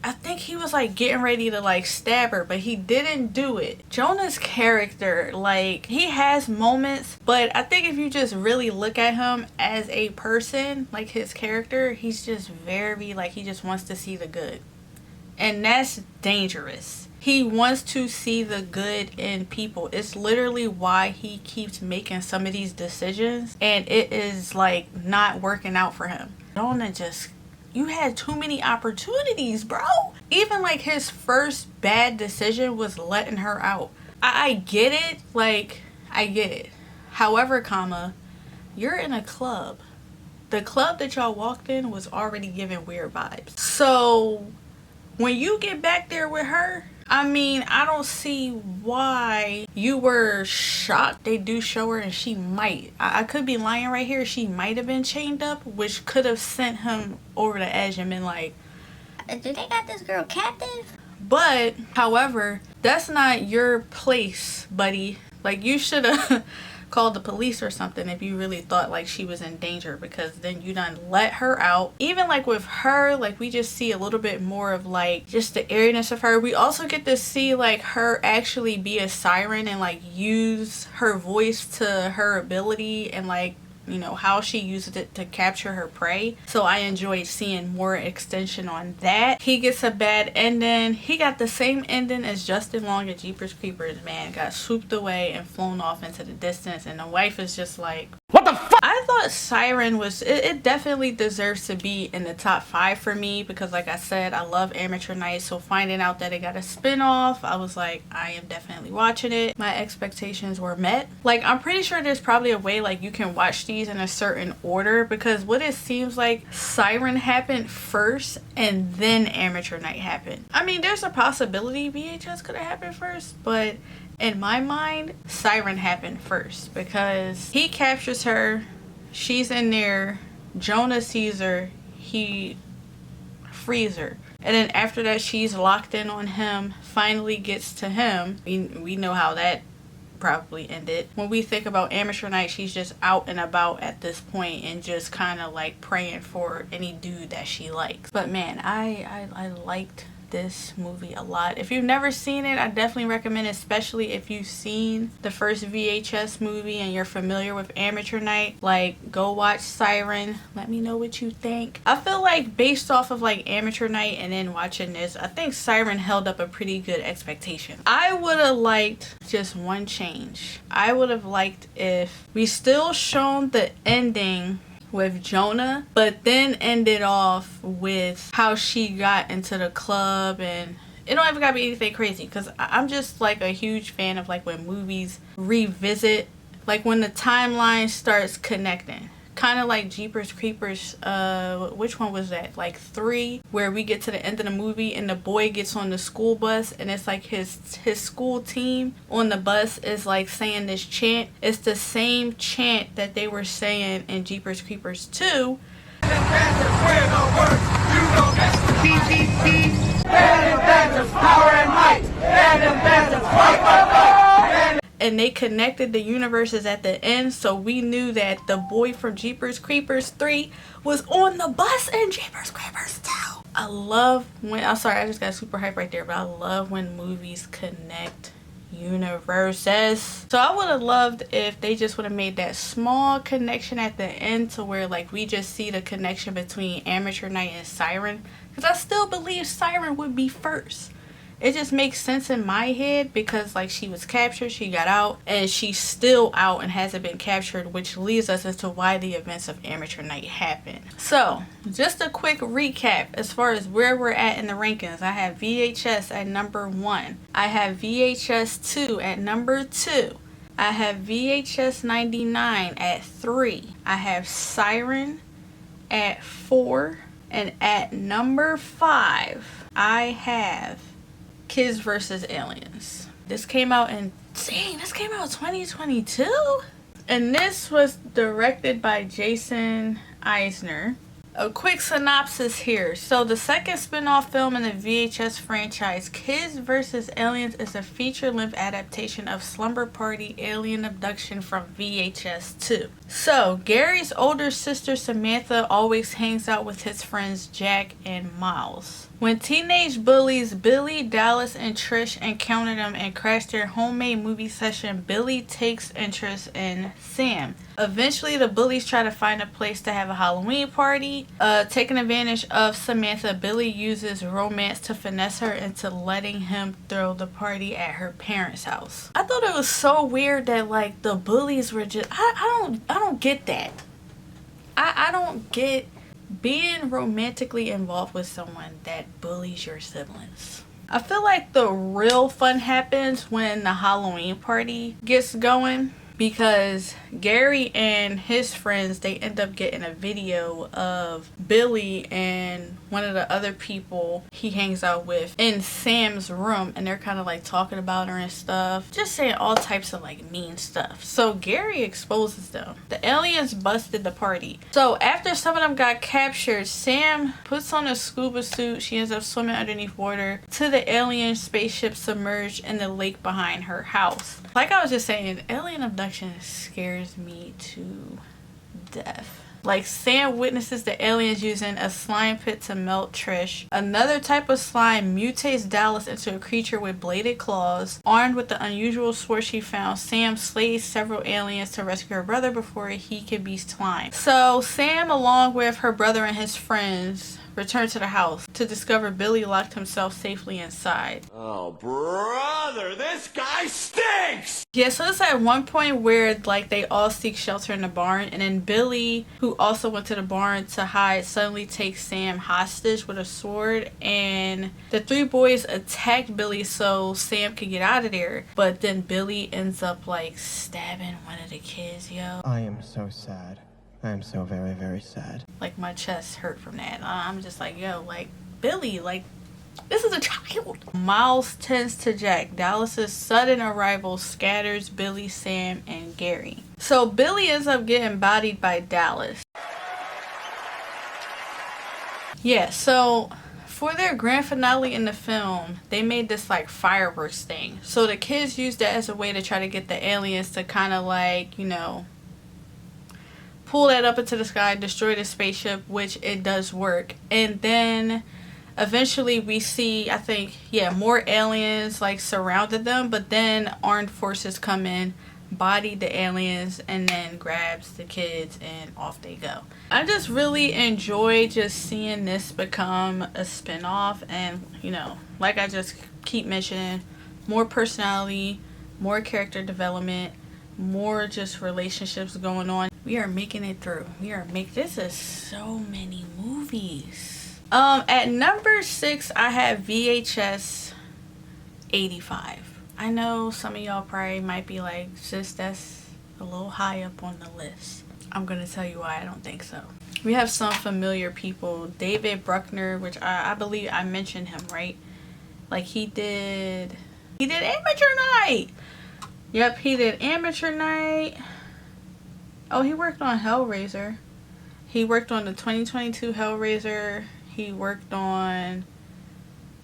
I think he was like getting ready to like stab her, but he didn't do it. Jonah's character, like, he has moments, but I think if you just really look at him as a person, like his character, he's just very like, he just wants to see the good. And that's dangerous. He wants to see the good in people. It's literally why he keeps making some of these decisions, and it is like not working out for him. Jonah just, you had too many opportunities, bro. Even like his first bad decision was letting her out. I get it. Like, I get it. However, you're in a club. The club that y'all walked in was already giving weird vibes. So when you get back there with her, I mean, I don't see why you were shocked. They do show her, and she might, I could be lying right here, she might have been chained up, which could have sent him over the edge and been like, Do they got this girl captive? but however, that's not your place, buddy. Like, you should have called the police or something if you really thought like she was in danger, because then you done let her out. Even like with her, like, we just see a little bit more of like just the airiness of her. We also get to see like her actually be a siren and like use her voice to her ability, and like, you know, how she used it to capture her prey. So I enjoyed seeing more extension on that. He gets a bad ending. He got the same ending as Justin Long at Jeepers Creepers, man. Got swooped away and flown off into the distance, and the wife is just like, what the fuck? I thought Siren was, it definitely deserves to be in the top 5 for me, because like I said, I love Amateur Night. So finding out that it got a spin-off, I was like, I am definitely watching it. My expectations were met. Like, I'm pretty sure there's probably a way like you can watch these in a certain order, because what it seems like, Siren happened first and then Amateur Night happened. I mean, there's a possibility VHS could have happened first, but in my mind, Siren happened first, because he captures her, she's in there, Jonah sees her, he frees her, and then after that she's locked in on him, finally gets to him. We know how that probably ended. When we think about Amateur Night, she's just out and about at this point and just kind of like praying for any dude that she likes. But man, I liked this movie a lot. If you've never seen it, I definitely recommend it, especially if you've seen the first VHS movie and you're familiar with Amateur Night. Like, go watch Siren. Let me know what you think. I feel like based off of like Amateur Night and then watching this, I think Siren held up a pretty good expectation. I would have liked just one change. I would have liked if we still shown the ending with Jonah, but then ended off with how she got into the club, and it don't even gotta be anything crazy, because I'm just like a huge fan of like when movies revisit, like when the timeline starts connecting. kind of like Jeepers Creepers, which one was that, like 3, where we get to the end of the movie and the boy gets on the school bus and it's like his school team on the bus is like saying this chant. It's the same chant that they were saying in Jeepers Creepers 2. And they connected the universes at the end, so we knew that the boy from Jeepers Creepers 3 was on the bus in Jeepers Creepers 2. I love when, I'm sorry, I just got super hype right there, but I love when movies connect universes. So I would have loved if they just would have made that small connection at the end to where like we just see the connection between Amateur Night and Siren, because I still believe Siren would be first. It just makes sense in my head because like she was captured, she got out, and she's still out and hasn't been captured, which leads us into why the events of Amateur Night happened. So just a quick recap as far as where we're at in the rankings. I have VHS at number 1. I have VHS 2 at number 2. I have VHS 99 at 3. I have Siren at 4. And at number 5, I have Kids vs. Aliens. This came out in 2022, and this was directed by Jason Eisner. A quick synopsis here. So the second spin-off film in the VHS franchise, Kids vs. Aliens, is a feature-length adaptation of Slumber Party Alien Abduction from VHS 2. So Gary's older sister Samantha always hangs out with his friends Jack and Miles. When teenage bullies Billy, Dallas, and Trish encounter them and crash their homemade movie session, Billy takes interest in Sam. Eventually, the bullies try to find a place to have a Halloween party. Taking advantage of Samantha, Billy uses romance to finesse her into letting him throw the party at her parents' house. I thought it was so weird that like the bullies were just I don't get that. I don't get being romantically involved with someone that bullies your siblings. I feel like the real fun happens when the Halloween party gets going, because Gary and his friends, they end up getting a video of Billy and one of the other people he hangs out with in Sam's room, and they're kind of like talking about her and stuff, just saying all types of like mean stuff. So Gary exposes them. The aliens busted the party. So after some of them got captured, Sam puts on a scuba suit. She ends up swimming underneath water to the alien spaceship submerged in the lake behind her house. Like I was just saying, alien abduction scares me to death. Like, Sam witnesses the aliens using a slime pit to melt Trish. Another type of slime mutates Dallas into a creature with bladed claws. Armed with the unusual sword she found, Sam slays several aliens to rescue her brother before he can be slime. So Sam, along with her brother and his friends, return to the house to discover Billy locked himself safely inside. Oh, brother, this guy stinks! Yeah, so it's at one point where like they all seek shelter in the barn, and then Billy, who also went to the barn to hide, suddenly takes Sam hostage with a sword, and the 3 boys attack Billy so Sam can get out of there, but then Billy ends up like stabbing one of the kids, yo. I am so sad. I am so very, very sad. Like, my chest hurt from that. I'm just like, yo, like, Billy, like, this is a child. Miles tends to Jack. Dallas's sudden arrival scatters Billy, Sam, and Gary. So Billy ends up getting bodied by Dallas. Yeah, so for their grand finale in the film, they made this like fireworks thing. So the kids used that as a way to try to get the aliens to kind of like, you know, pull that up into the sky, destroy the spaceship, which it does work. And then eventually we see, I think, yeah, more aliens like surrounded them, but then armed forces come in, body the aliens, and then grabs the kids, and off they go. I just really enjoy just seeing this become a spin-off, and you know, like I just keep mentioning, more personality, more character development, more just relationships going on. We are making it through. This is so many movies. At number 6, I have VHS 85. I know some of y'all probably might be like, sis, that's a little high up on the list. I'm gonna tell you why I don't think so. We have some familiar people. David Bruckner, which I believe I mentioned him, right? Like he did Amateur Night. Yep, he did Amateur Night. Oh, he worked on Hellraiser. He worked on the 2022 Hellraiser. He worked on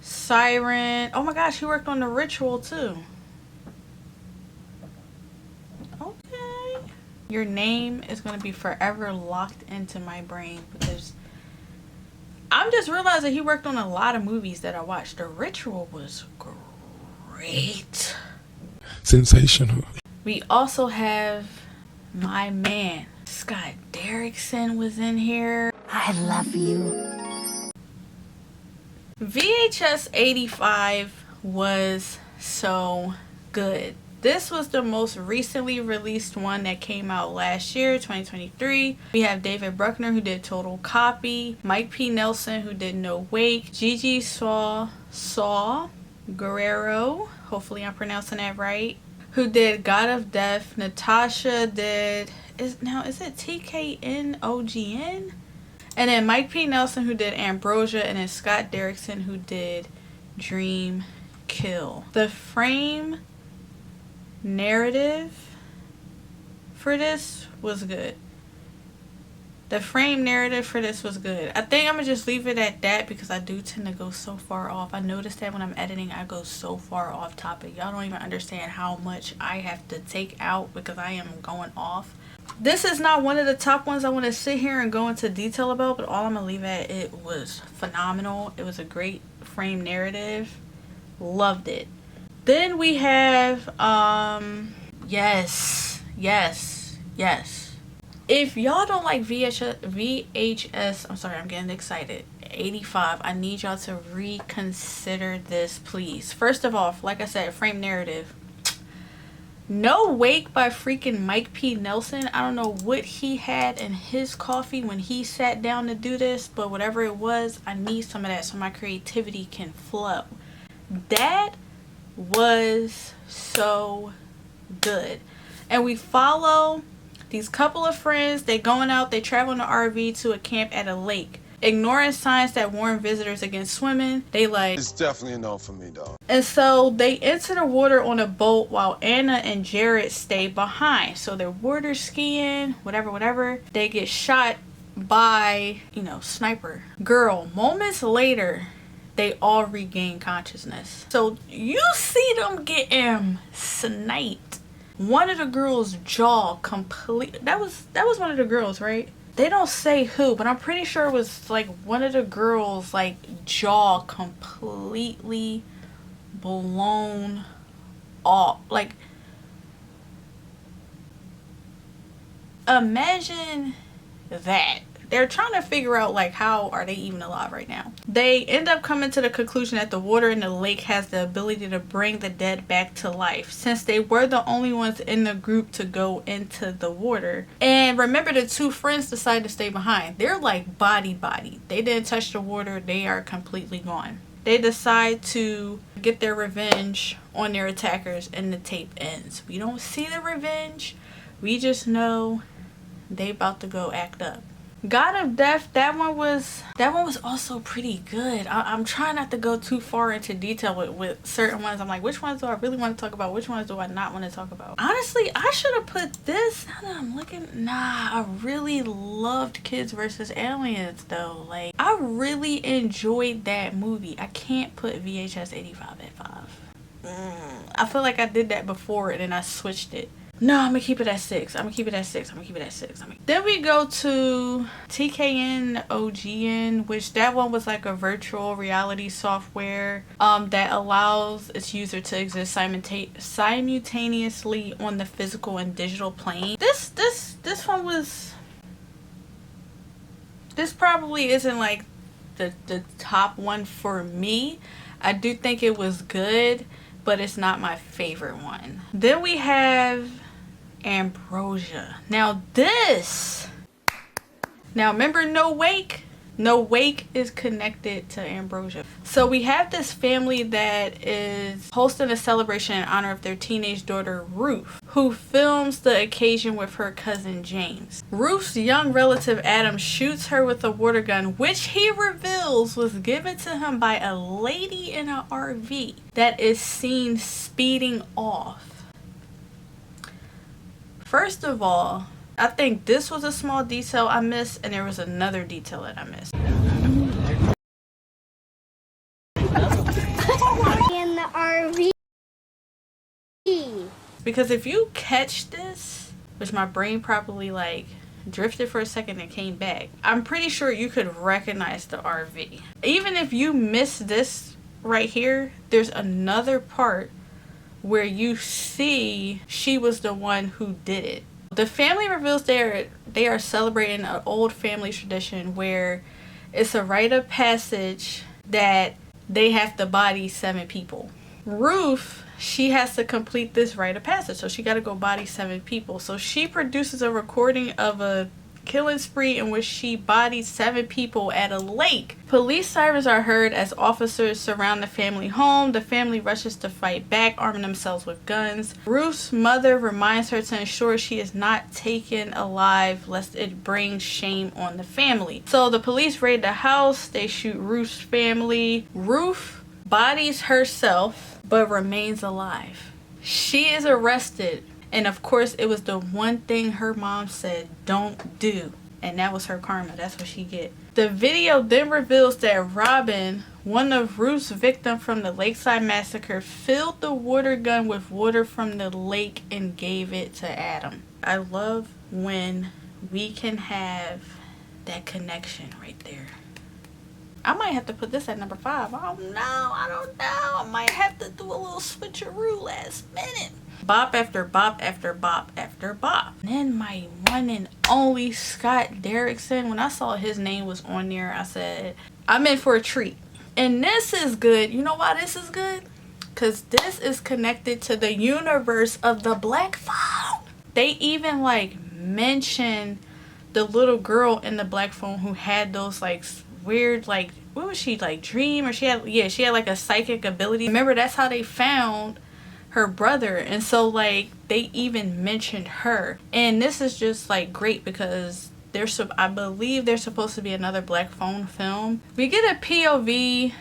Siren. Oh my gosh, he worked on The Ritual too. Okay. Your name is going to be forever locked into my brain because I'm just realizing he worked on a lot of movies that I watched. The Ritual was great. Sensational. We also have my man, Scott Derrickson was in here. I love you. VHS 85 was so good. This was the most recently released one that came out last year, 2023. We have David Bruckner, who did Total Copy, Mike P. Nelson, who did No Wake, Gigi Saw Guerrero, hopefully I'm pronouncing that right, who did God of Death. Natasha did, is it TKNOGN? And then Mike P. Nelson, who did Ambrosia, and then Scott Derrickson, who did Dream Kill. The frame narrative for this was good. The frame narrative for this was good. I think I'm gonna just leave it at that because I do tend to go so far off. I noticed that when I'm editing, I go so far off topic. Y'all don't even understand how much I have to take out because I am going off. This is not one of the top ones I want to sit here and go into detail about, but all I'm gonna leave at, it was phenomenal. It was a great frame narrative. Loved it. Then we have yes. If y'all don't like VHS, I'm sorry, I'm getting excited. 85, I need y'all to reconsider this, please. First of all, like I said, frame narrative. No Wake by freaking Mike P. Nelson. I don't know what he had in his coffee when he sat down to do this, but whatever it was, I need some of that so my creativity can flow. That was so good. And we follow these couple of friends. They going out, they travel in an RV to a camp at a lake. Ignoring signs that warn visitors against swimming, they like, It's definitely a no for me, dog. and so they enter the water on a boat while Anna and Jared stay behind. So they're water skiing, whatever. They get shot by, sniper girl. Moments later, they all regain consciousness. So you see them getting sniped. One of the girls' jaw that was one of the girls, right? They don't say who, but I'm pretty sure it was like one of the girls' like jaw completely blown off. Like, imagine that. They're trying to figure out like how are they even alive right now. They end up coming to the conclusion that the water in the lake has the ability to bring the dead back to life, since they were the only ones in the group to go into the water. And remember, the two friends decided to stay behind. They're like body. They didn't touch the water. They are completely gone. They decide to get their revenge on their attackers, and the tape ends. We don't see the revenge. We just know they about to go act up. God of Death, that one was also pretty good. I'm trying not to go too far into detail with certain ones. I'm like, which ones do I really want to talk about? Which ones do I not want to talk about? Honestly, I should have put this. Now that I'm looking, I really loved Kids vs. Aliens though. Like, I really enjoyed that movie. I can't put VHS 85 at 5. I feel like I did that before and then I switched it. No, I'm gonna keep it at 6. Then we go to TKNOGN, which that one was like a virtual reality software that allows its user to exist simultaneously on the physical and digital plane. This one was. This probably isn't like the top one for me. I do think it was good, but it's not my favorite one. Then we have Ambrosia. Now remember No Wake? No wake is connected to Ambrosia. So we have this family that is hosting a celebration in honor of their teenage daughter Ruth, who films the occasion with her cousin James. Ruth's young relative Adam shoots her with a water gun, which he reveals was given to him by a lady in an RV that is seen speeding off. First of all, I think this was a small detail I missed, and there was another detail that I missed. In the RV. Because if you catch this, which my brain probably like drifted for a second and came back, I'm pretty sure you could recognize the RV. Even if you miss this right here, there's another part where you see she was the one who did it. The family reveals they are celebrating an old family tradition where it's a rite of passage that they have to body 7 people. Ruth, she has to complete this rite of passage, so she got to go body 7 people. So she produces a recording of a killing spree in which she bodied 7 people at a lake. Police sirens are heard as officers surround the family home. The family rushes to fight back, arming themselves with guns. Ruth's mother reminds her to ensure she is not taken alive lest it brings shame on the family. So the police raid the house. They shoot Ruth's family. Ruth bodies herself but remains alive. She is arrested. And of course, it was the one thing her mom said, don't do. And that was her karma. That's what she get. The video then reveals that Robin, one of Ruth's victims from the Lakeside Massacre, filled the water gun with water from the lake and gave it to Adam. I love when we can have that connection right there. I might have to put this at number 5. I don't know. I might have to do a little switcheroo last minute. Bop after bop after bop after bop. And then my one and only Scott Derrickson, when I saw his name was on there, I said, I'm in for a treat. And this is good. You know why this is good? Because this is connected to the universe of the Black Phone. They even like mention the little girl in the Black Phone who had those like weird, like, what was she, like dream? Or she had like a psychic ability. Remember, that's how they found her brother. And so like they even mentioned her. And this is just like great because I believe there's supposed to be another Black Phone film. We get a POV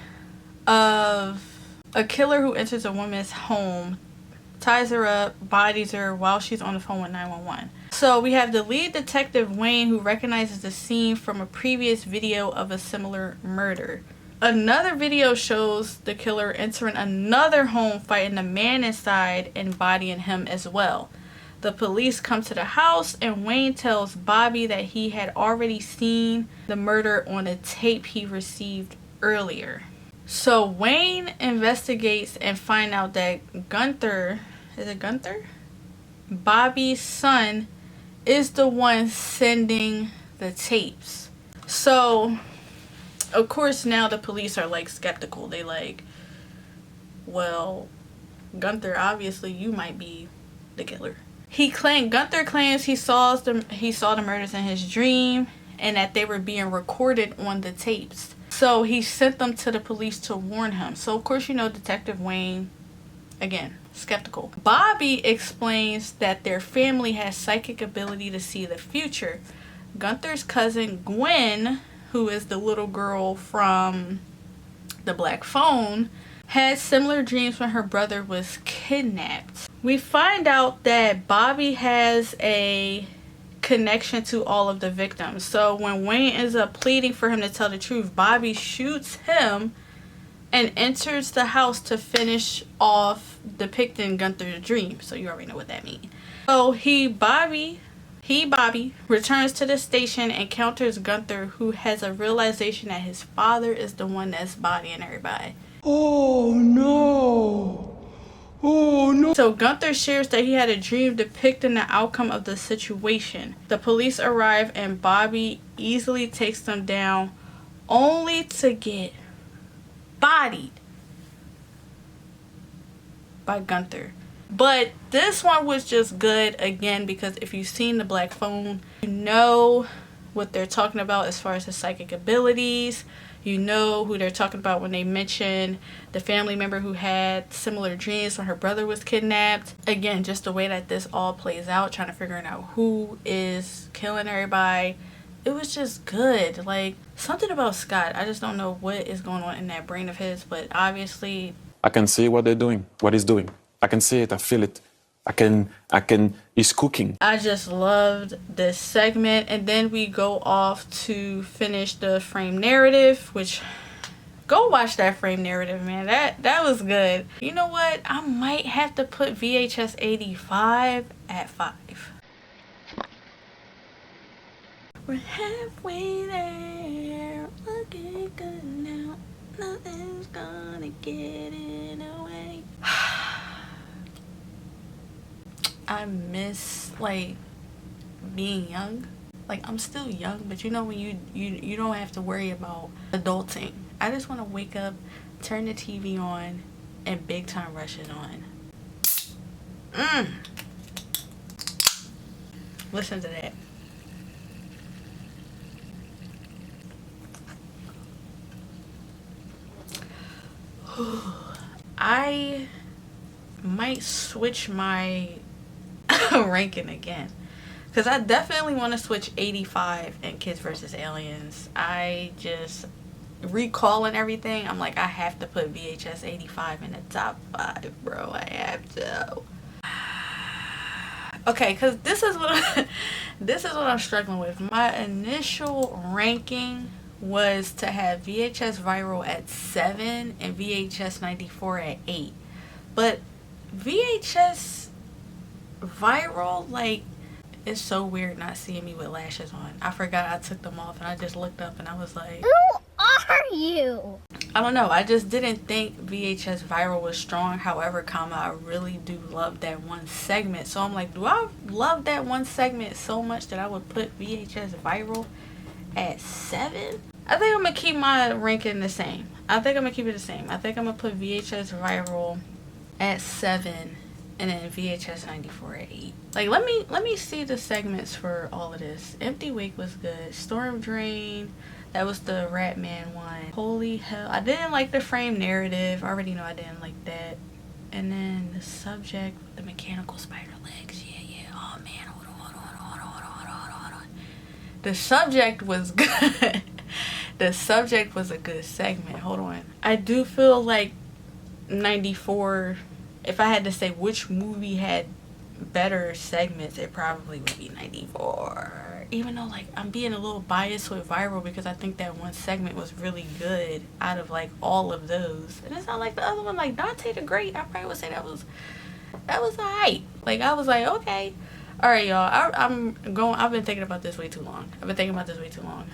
of a killer who enters a woman's home, ties her up, bodies her while she's on the phone with 911. So we have the lead detective Wayne, who recognizes the scene from a previous video of a similar murder. Another video shows the killer entering another home, fighting the man inside and bodying him as well. The police come to the house and Wayne tells Bobby that he had already seen the murder on a tape he received earlier. So Wayne investigates and finds out that Gunther, is it Gunther? Bobby's son is the one sending the tapes. So of course now the police are like skeptical. They like, well, Gunther, obviously you might be the killer. Gunther claims he saw the murders in his dream and that they were being recorded on the tapes. So he sent them to the police to warn him. So of course, you know, Detective Wayne, again, skeptical. Bobby explains that their family has psychic ability to see the future. Gunther's cousin Gwen, who is the little girl from the Black Phone, had similar dreams when her brother was kidnapped. We find out that Bobby has a connection to all of the victims. So when Wayne ends up pleading for him to tell the truth, Bobby shoots him and enters the house to finish off depicting Gunther's dream. So you already know what that means. So Bobby returns to the station and encounters Gunther, who has a realization that his father is the one that's bodying everybody. Oh no! Oh no! So Gunther shares that he had a dream depicting the outcome of the situation. The police arrive and Bobby easily takes them down, only to get bodied by Gunther. But this one was just good again because if you've seen the Black Phone, you know what they're talking about as far as his psychic abilities. You know who they're talking about when they mention the family member who had similar dreams when her brother was kidnapped. Again, just the way that this all plays out, trying to figure out who is killing everybody. It was just good. Like, something about Scott, I just don't know what is going on in that brain of his, but obviously I can see what they're doing, what he's doing. I can see it, I feel it. He's cooking. I just loved this segment. And then we go off to finish the frame narrative, which, go watch that frame narrative, man. That was good. You know what? I might have to put VHS 85 at 5. We're halfway there. Looking good now. Nothing's gonna get in the way. I miss, like, being young. Like, I'm still young, but you know when you don't have to worry about adulting. I just want to wake up, turn the TV on, and Big Time Rush it on. Listen to that. I might switch my ranking again, because I definitely want to switch 85 and Kids vs. Aliens. I just recalling everything, I'm like, I have to put VHS 85 in the top 5, bro. I have to. Okay, because this is what I'm struggling with. My initial ranking was to have VHS Viral at 7 and VHS 94 at 8. But VHS Viral, like, it's so weird not seeing me with lashes on. I forgot I took them off and I just looked up and I was like, Who are you? I don't know. I just didn't think VHS Viral was strong. However, I really do love that one segment. So I'm like, do I love that one segment so much that I would put VHS Viral at 7? I think I'm going to keep my ranking the same. I think I'm going to keep it the same. I think I'm going to put VHS Viral at 7 and then VHS 94 at 8. Like, let me see the segments for all of this. Empty Wake was good. Storm Drain, that was the Ratman one. Holy hell, I didn't like the frame narrative. I already know I didn't like that. And then the subject with the mechanical spider legs. Yeah. Oh man, hold on. The subject was good. The subject was a good segment. Hold on. I do feel like 94, if I had to say which movie had better segments, it probably would be 94. Even though, like, I'm being a little biased with Viral because I think that one segment was really good out of, like, all of those. And it's not like the other one, like Dante the Great, I probably would say that was alright. Like, I was like, okay. Alright, y'all, I've been thinking about this way too long.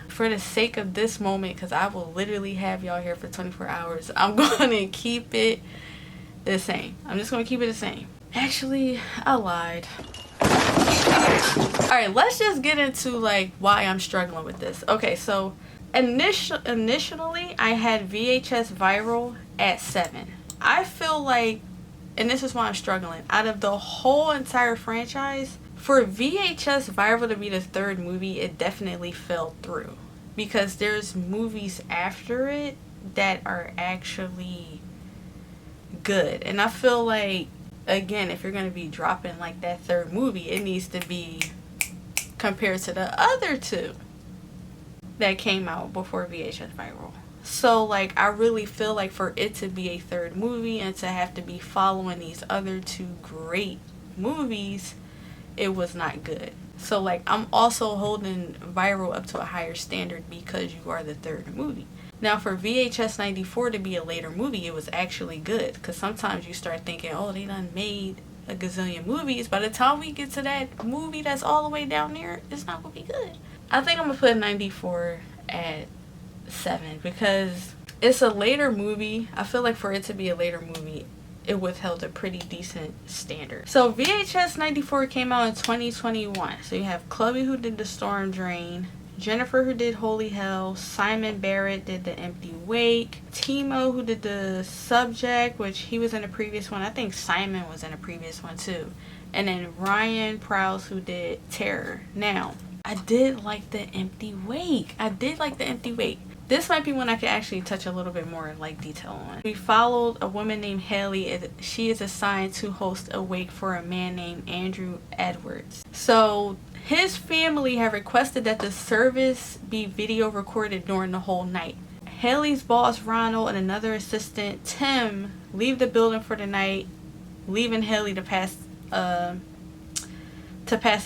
For the sake of this moment, because I will literally have y'all here for 24 hours, I'm going to keep it the same. I'm just going to keep it the same. Actually, I lied. Alright, let's just get into, like, why I'm struggling with this. Okay, so initially I had VHS Viral at 7. I feel like, and this is why I'm struggling, out of the whole entire franchise, for VHS Viral to be the third movie, it definitely fell through. Because there's movies after it that are actually good. And I feel like, again, if you're going to be dropping, like, that third movie, it needs to be compared to the other two that came out before VHS Viral. So, like, I really feel like for it to be a third movie and to have to be following these other two great movies, it was not good. So, like, I'm also holding Viral up to a higher standard because you are the third movie. Now, for VHS 94 to be a later movie, it was actually good. Because sometimes you start thinking, oh, they done made a gazillion movies. By the time we get to that movie that's all the way down there, it's not going to be good. I think I'm going to put 94 at 7 because it's a later movie. I feel like for it to be a later movie, it withheld a pretty decent standard. So VHS 94 came out in 2021. So you have Chloe, who did the Storm Drain, Jennifer, who did Holy Hell, Simon Barrett did the Empty Wake, Timo, who did the Subject, which he was in a previous one. I think Simon was in a previous one too. And then Ryan Prowse, who did Terror. Now, I did like the empty wake. This might be one I could actually touch a little bit more like detail on. We followed a woman named Haley. She is assigned to host a wake for a man named Andrew Edwards. So his family have requested that the service be video recorded during the whole night. Haley's boss Ronald and another assistant Tim leave the building for the night, leaving Haley to pass the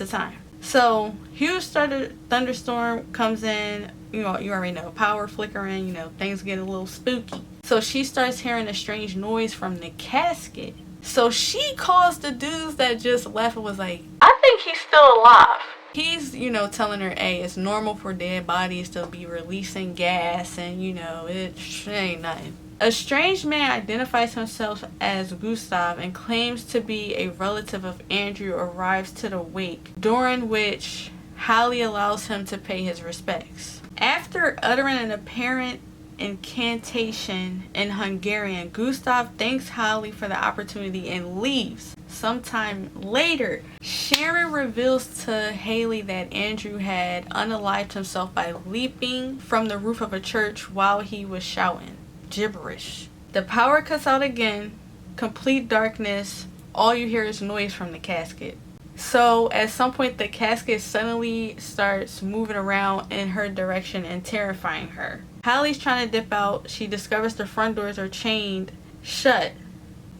time. So huge thunderstorm comes in. You already know, power flickering, things get a little spooky. So she starts hearing a strange noise from the casket. So she calls the dudes that just left and was like, I think he's still alive. He's, telling her, hey, it's normal for dead bodies to be releasing gas and, it ain't nothing. A strange man identifies himself as Gustav and claims to be a relative of Andrew arrives to the wake, during which Hallie allows him to pay his respects. After uttering an apparent incantation in Hungarian, Gustav thanks Hallie for the opportunity and leaves. Sometime later, Sharon reveals to Haley that Andrew had unalived himself by leaping from the roof of a church while he was shouting gibberish. The power cuts out again, complete darkness, all you hear is noise from the casket. So at some point the casket suddenly starts moving around in her direction and terrifying her. Hallie's trying to dip out. She discovers the front doors are chained shut.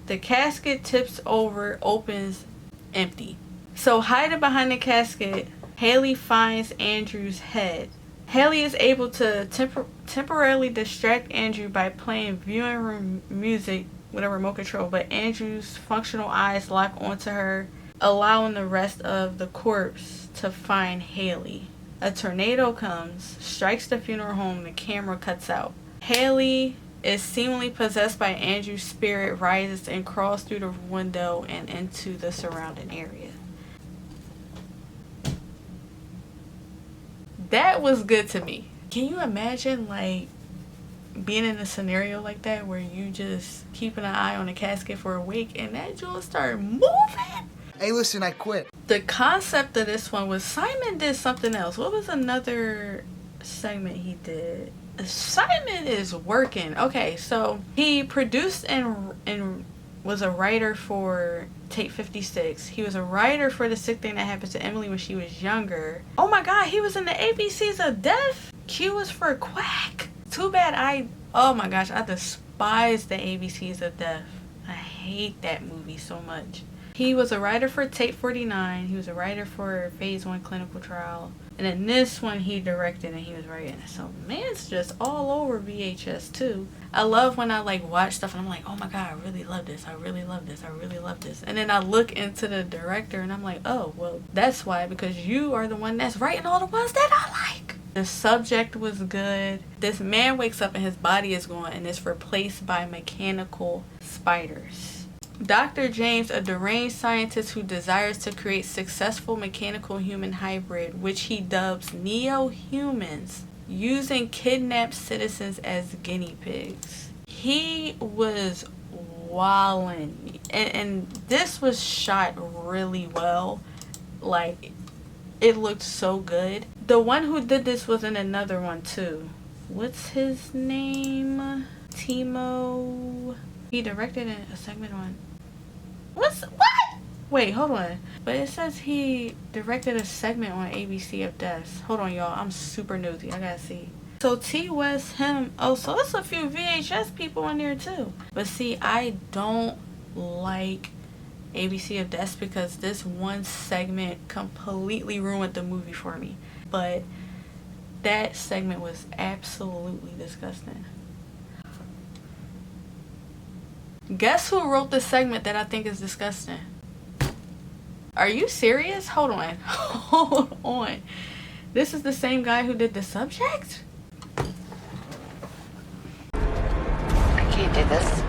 The casket tips over, opens, empty. So hiding behind the casket, Haley finds Andrew's head. Haley is able to temporarily distract Andrew by playing viewing room music with a remote control, but Andrew's functional eyes lock onto her, allowing the rest of the corpse to find Haley. A tornado comes, strikes the funeral home, the camera cuts out. Haley is seemingly possessed by Andrew's spirit, rises and crawls through the window and into the surrounding area. That was good to me. Can you imagine being in a scenario like that where you just keeping an eye on a casket for a week and that joint start moving? Hey, listen, I quit. The concept of this one was Simon did something else. What was another segment he did? Simon is working. Okay, so he produced and was a writer for Tape 56. He was a writer for The Sick Thing That Happened to Emily when she was younger. Oh my god, he was in the ABCs of Death. Q was for Quack. Too bad oh my gosh, I despise the ABCs of Death. I hate that movie so much. He was a writer for Tape 49. He was a writer for Phase 1 Clinical Trial. And then this one he directed and he was writing. So man's just all over VHS too. I love when I watch stuff and I'm like, oh my god, I really love this. I really love this. I really love this. And then I look into the director and I'm like, oh, well, that's why. Because you are the one that's writing all the ones that I like. The subject was good. This man wakes up and his body is gone and it's replaced by mechanical spiders. Dr. James, a deranged scientist who desires to create successful mechanical human hybrid, which he dubs neo-humans, using kidnapped citizens as guinea pigs. He was wildin'. And this was shot really well. It looked so good. The one who did this was in another one too. What's his name? Timo. He directed a segment on... What? Wait, hold on. But it says he directed a segment on ABC of Death. Hold on, y'all. I'm super nosy. I gotta see. So T West, him. Oh, so there's a few VHS people in there too. But see, I don't like ABC of Death because this one segment completely ruined the movie for me. But that segment was absolutely disgusting. Guess who wrote the segment that I think is disgusting? Are you serious? Hold on. Hold on. This is the same guy who did The Subject? I can't do this.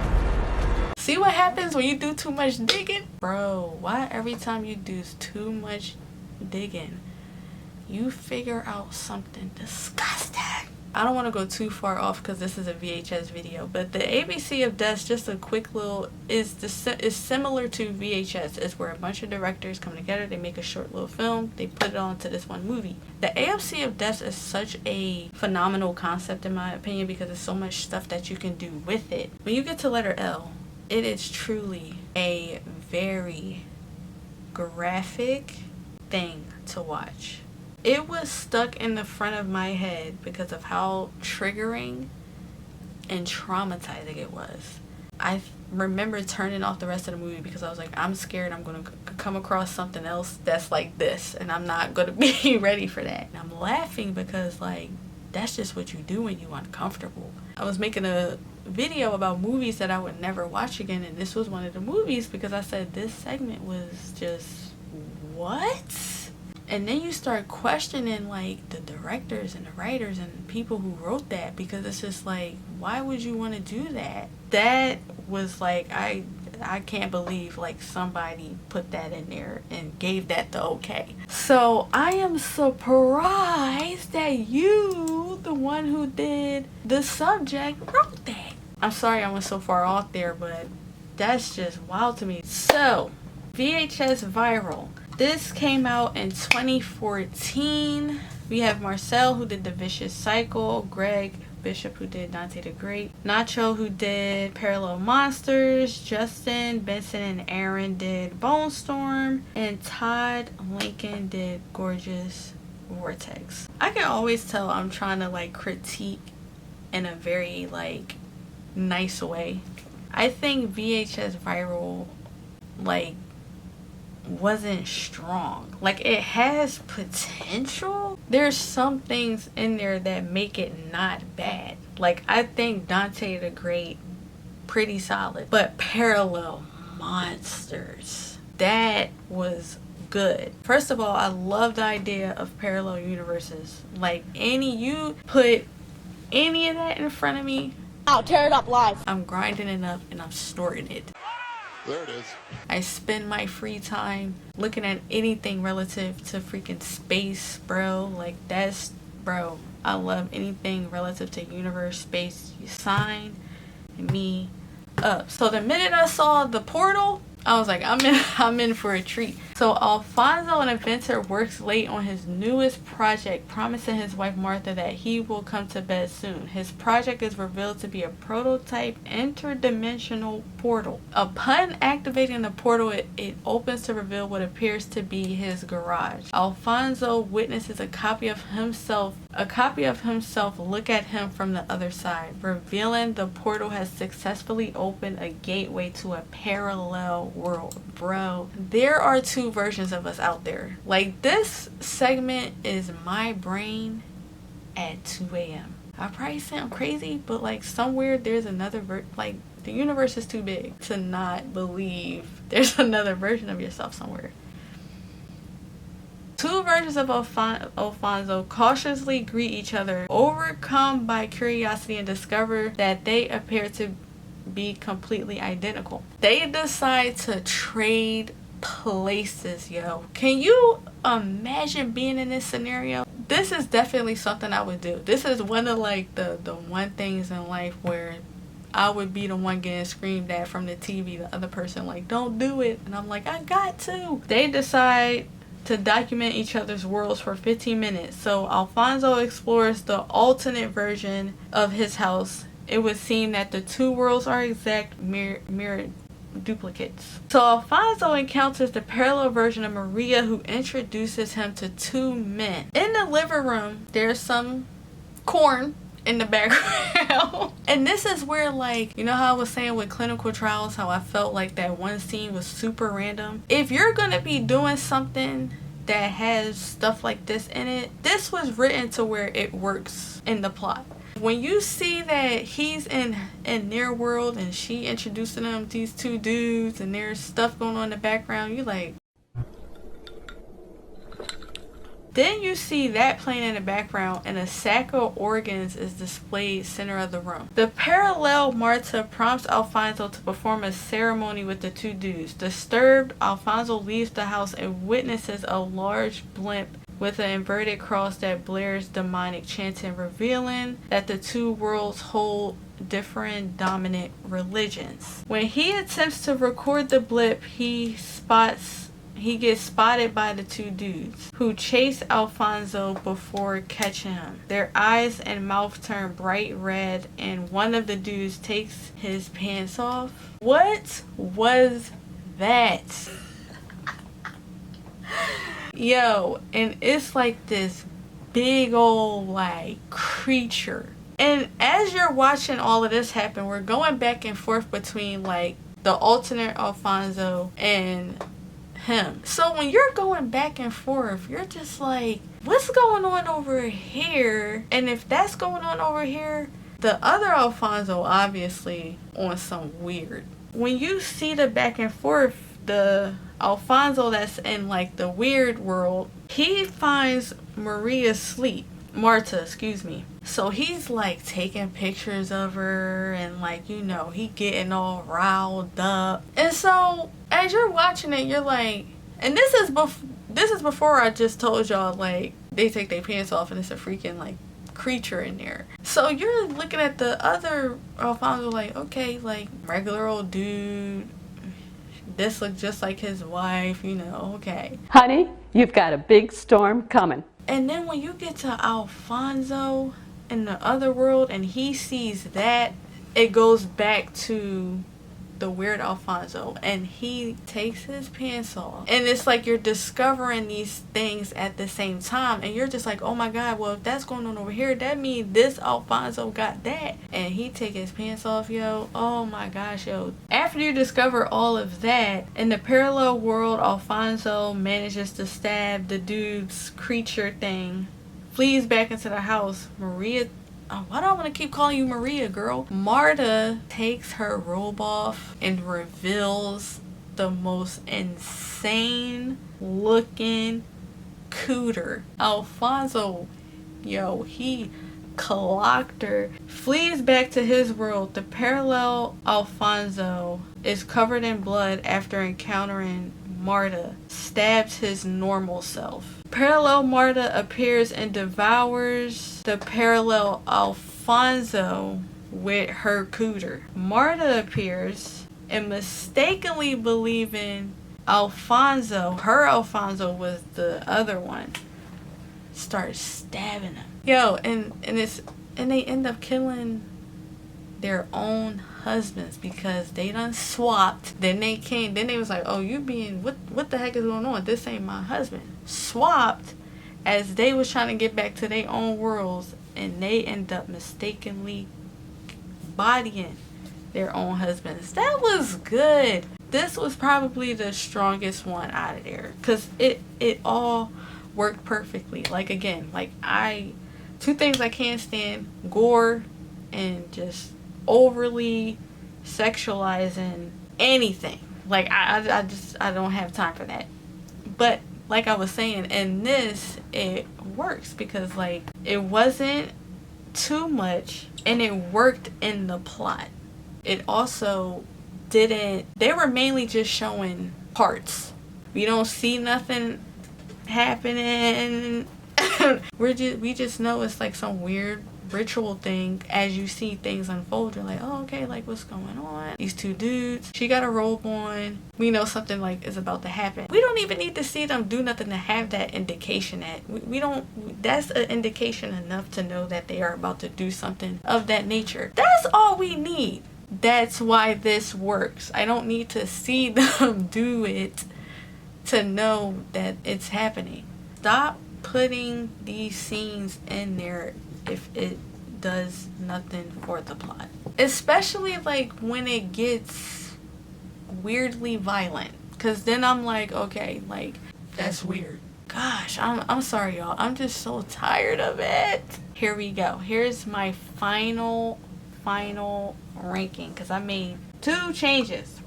See what happens when you do too much digging? Bro, why every time you do too much digging, you figure out something disgusting? I don't want to go too far off because this is a VHS video, but the ABC of Death, just a quick little, is similar to VHS. It's where a bunch of directors come together, they make a short little film, they put it onto this one movie. The AFC of Death is such a phenomenal concept in my opinion because there's so much stuff that you can do with it. When you get to letter L, it is truly a very graphic thing to watch. It was stuck in the front of my head because of how triggering and traumatizing it was. I remember turning off the rest of the movie because I was like, I'm scared I'm going to come across something else that's like this and I'm not going to be ready for that. And I'm laughing because like, that's just what you do when you're uncomfortable. I was making a video about movies that I would never watch again, and this was one of the movies because I said this segment was just, what? And then you start questioning like the directors and the writers and people who wrote that, because it's just like, why would you want to do that? That was like, I can't believe like somebody put that in there and gave that the okay. So I am surprised that you, the one who did the subject, wrote that. I'm sorry I went so far off there, but that's just wild to me. So VHS Viral. This came out in 2014. We have Marcel, who did The Vicious Cycle, Greg Bishop, who did Dante the Great, Nacho, who did Parallel Monsters, Justin, Benson, and Aaron did Bone Storm, and Todd Lincoln did Gorgeous Vortex. I can always tell I'm trying to like critique in a very like nice way. I think VHS Viral like wasn't strong. Like, it has potential. There's some things in there that make it not bad. Like, I think Dante the Great pretty solid, but Parallel Monsters, that was good. First of all, I love the idea of parallel universes. Like, you put any of that in front of me, I'll tear it up live. I'm grinding it up and I'm snorting it. There it is. I spend my free time looking at anything relative to freaking space, bro. Like, that's, bro, I love anything relative to universe, space. You sign me up. So the minute I saw the portal, I was like, I'm in for a treat. So Alfonso, an inventor, works late on his newest project, promising his wife Martha that he will come to bed soon. His project is revealed to be a prototype interdimensional portal. Upon activating the portal, it opens to reveal what appears to be his garage. Alfonso witnesses a copy of himself look at him from the other side, revealing the portal has successfully opened a gateway to a parallel world. Bro, there are two versions of us out there. Like, this segment is my brain at 2 a.m. I probably sound crazy, but like somewhere there's another like the universe is too big to not believe there's another version of yourself somewhere. Two versions of Alfonso cautiously greet each other, overcome by curiosity, and discover that they appear to be completely identical. They decide to trade places, yo. Can you imagine being in this scenario? This is definitely something I would do. This is one of like the one things in life where I would be the one getting screamed at from the TV, the other person like, don't do it, and I'm like, I got to. They decide to document each other's worlds for 15 minutes. So Alfonso explores the alternate version of his house. It would seem that the two worlds are exact mirror duplicates. So Alfonso encounters the parallel version of Maria, who introduces him to two men. In the living room, there's some corn in the background. And this is where, like, you know how I was saying with clinical trials, how I felt like that one scene was super random? If you're gonna be doing something that has stuff like this in it, this was written to where it works in the plot. When you see that he's in their world and she introducing them these two dudes and there's stuff going on in the background, you like. Then you see that playing in the background and a sack of organs is displayed center of the room. The parallel Marta prompts Alfonso to perform a ceremony with the two dudes. Disturbed, Alfonso leaves the house and witnesses a large blimp with an inverted cross that blares demonic chanting, revealing that the two worlds hold different dominant religions. When he attempts to record the blip, he gets spotted by the two dudes who chase Alfonso before catching him. Their eyes and mouth turn bright red, and one of the dudes takes his pants off. What was that? Yo, and it's like this big old like creature. And as you're watching all of this happen, we're going back and forth between like the alternate Alfonso and him. So when you're going back and forth, you're just like, what's going on over here? And if that's going on over here, the other Alfonso obviously on some weird. When you see the back and forth, the Alfonso that's in like the weird world, he finds Marta, excuse me. So he's like taking pictures of her and like, you know, he getting all riled up. And so as you're watching it, you're like, and this is before I just told y'all like they take their pants off and it's a freaking like creature in there. So you're looking at the other Alfonso like, okay, like regular old dude. This looks just like his wife, you know, okay. Honey, you've got a big storm coming. And then when you get to Alfonso in the other world and he sees that, it goes back to the weird Alfonso and he takes his pants off. And it's like you're discovering these things at the same time and you're just like, oh my god, well if that's going on over here, that means this Alfonso got that. And he take his pants off, yo. Oh my gosh, yo. After you discover all of that, in the parallel world, Alfonso manages to stab the dude's creature thing, flees back into the house. Why do I want to keep calling you Maria, girl? Marta takes her robe off and reveals the most insane looking cooter. Alfonso, yo, he clocked her. Flees back to his world. The parallel Alfonso is covered in blood after encountering Marta. Stabs his normal self. Parallel Marta appears and devours the parallel Alfonso with her cooter. Marta appears and mistakenly believing her Alfonso was the other one, starts stabbing him. Yo, and they end up killing their own husbands because they done swapped. Then they was like, oh, you being, what the heck is going on? This ain't my husband. Swapped as they was trying to get back to their own worlds, and they end up mistakenly bodying their own husbands. That was good. This was probably the strongest one out of there because it all worked perfectly. Like again, like two things I can't stand: gore and just overly sexualizing anything. Like I don't have time for that. But like I was saying, in this it works because like it wasn't too much and it worked in the plot. It also didn't, they were mainly just showing parts. We don't see nothing happening. we just know it's like some weird ritual thing. As you see things unfold, you're like, oh, okay, like what's going on? These two dudes, she got a robe on, we know something like is about to happen. We don't even need to see them do nothing to have that indication that we don't, that's an indication enough to know that they are about to do something of that nature. That's all we need. That's why this works. I don't need to see them do it to know that it's happening. Stop putting these scenes in there if it does nothing for the plot, especially like when it gets weirdly violent, because then I'm like, okay, like that's weird. Gosh, I'm sorry y'all, I'm just so tired of it. Here we go. Here's my final ranking because I made 2 changes.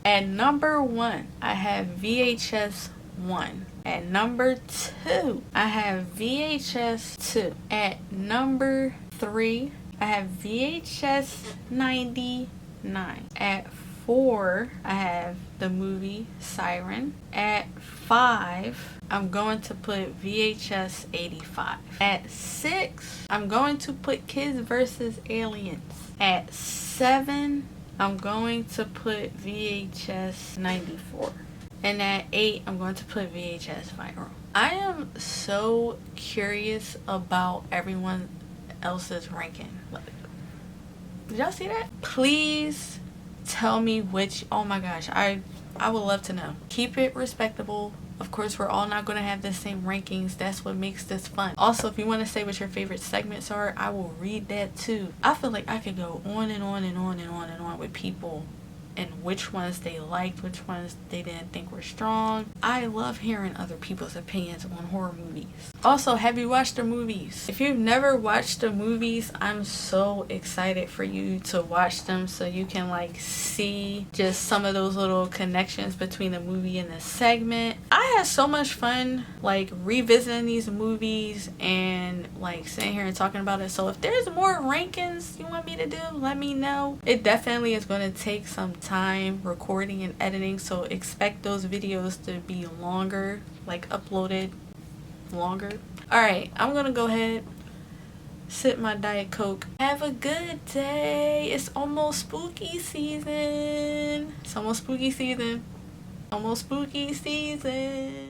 At number 1, I have VHS 1. At number 2, I have VHS 2. At number 3, I have VHS 99. At 4, I have the movie Siren. At 5, I'm going to put VHS 85. At 6, I'm going to put Kids vs. Aliens. At 7, I'm going to put VHS 94. And at 8, I'm going to put VHS Viral. I am so curious about everyone else's ranking. Did y'all see that? Please tell me which. Oh my gosh, I would love to know. Keep it respectable. Of course, we're all not going to have the same rankings. That's what makes this fun. Also, if you want to say what your favorite segments are, I will read that too. I feel like I could go on and on and on and on and on with people and which ones they liked, which ones they didn't think were strong. I love hearing other people's opinions on horror movies. Also, have you watched the movies? If you've never watched the movies, I'm so excited for you to watch them so you can like see just some of those little connections between the movie and the segment. I had so much fun like revisiting these movies and like sitting here and talking about it. So if there's more rankings you want me to do, let me know. It definitely is going to take some time recording and editing, so expect those videos to be longer, like uploaded longer. Alright, I'm gonna go ahead, sip my Diet Coke. Have a good day. It's almost spooky season. It's almost spooky season. Almost spooky season.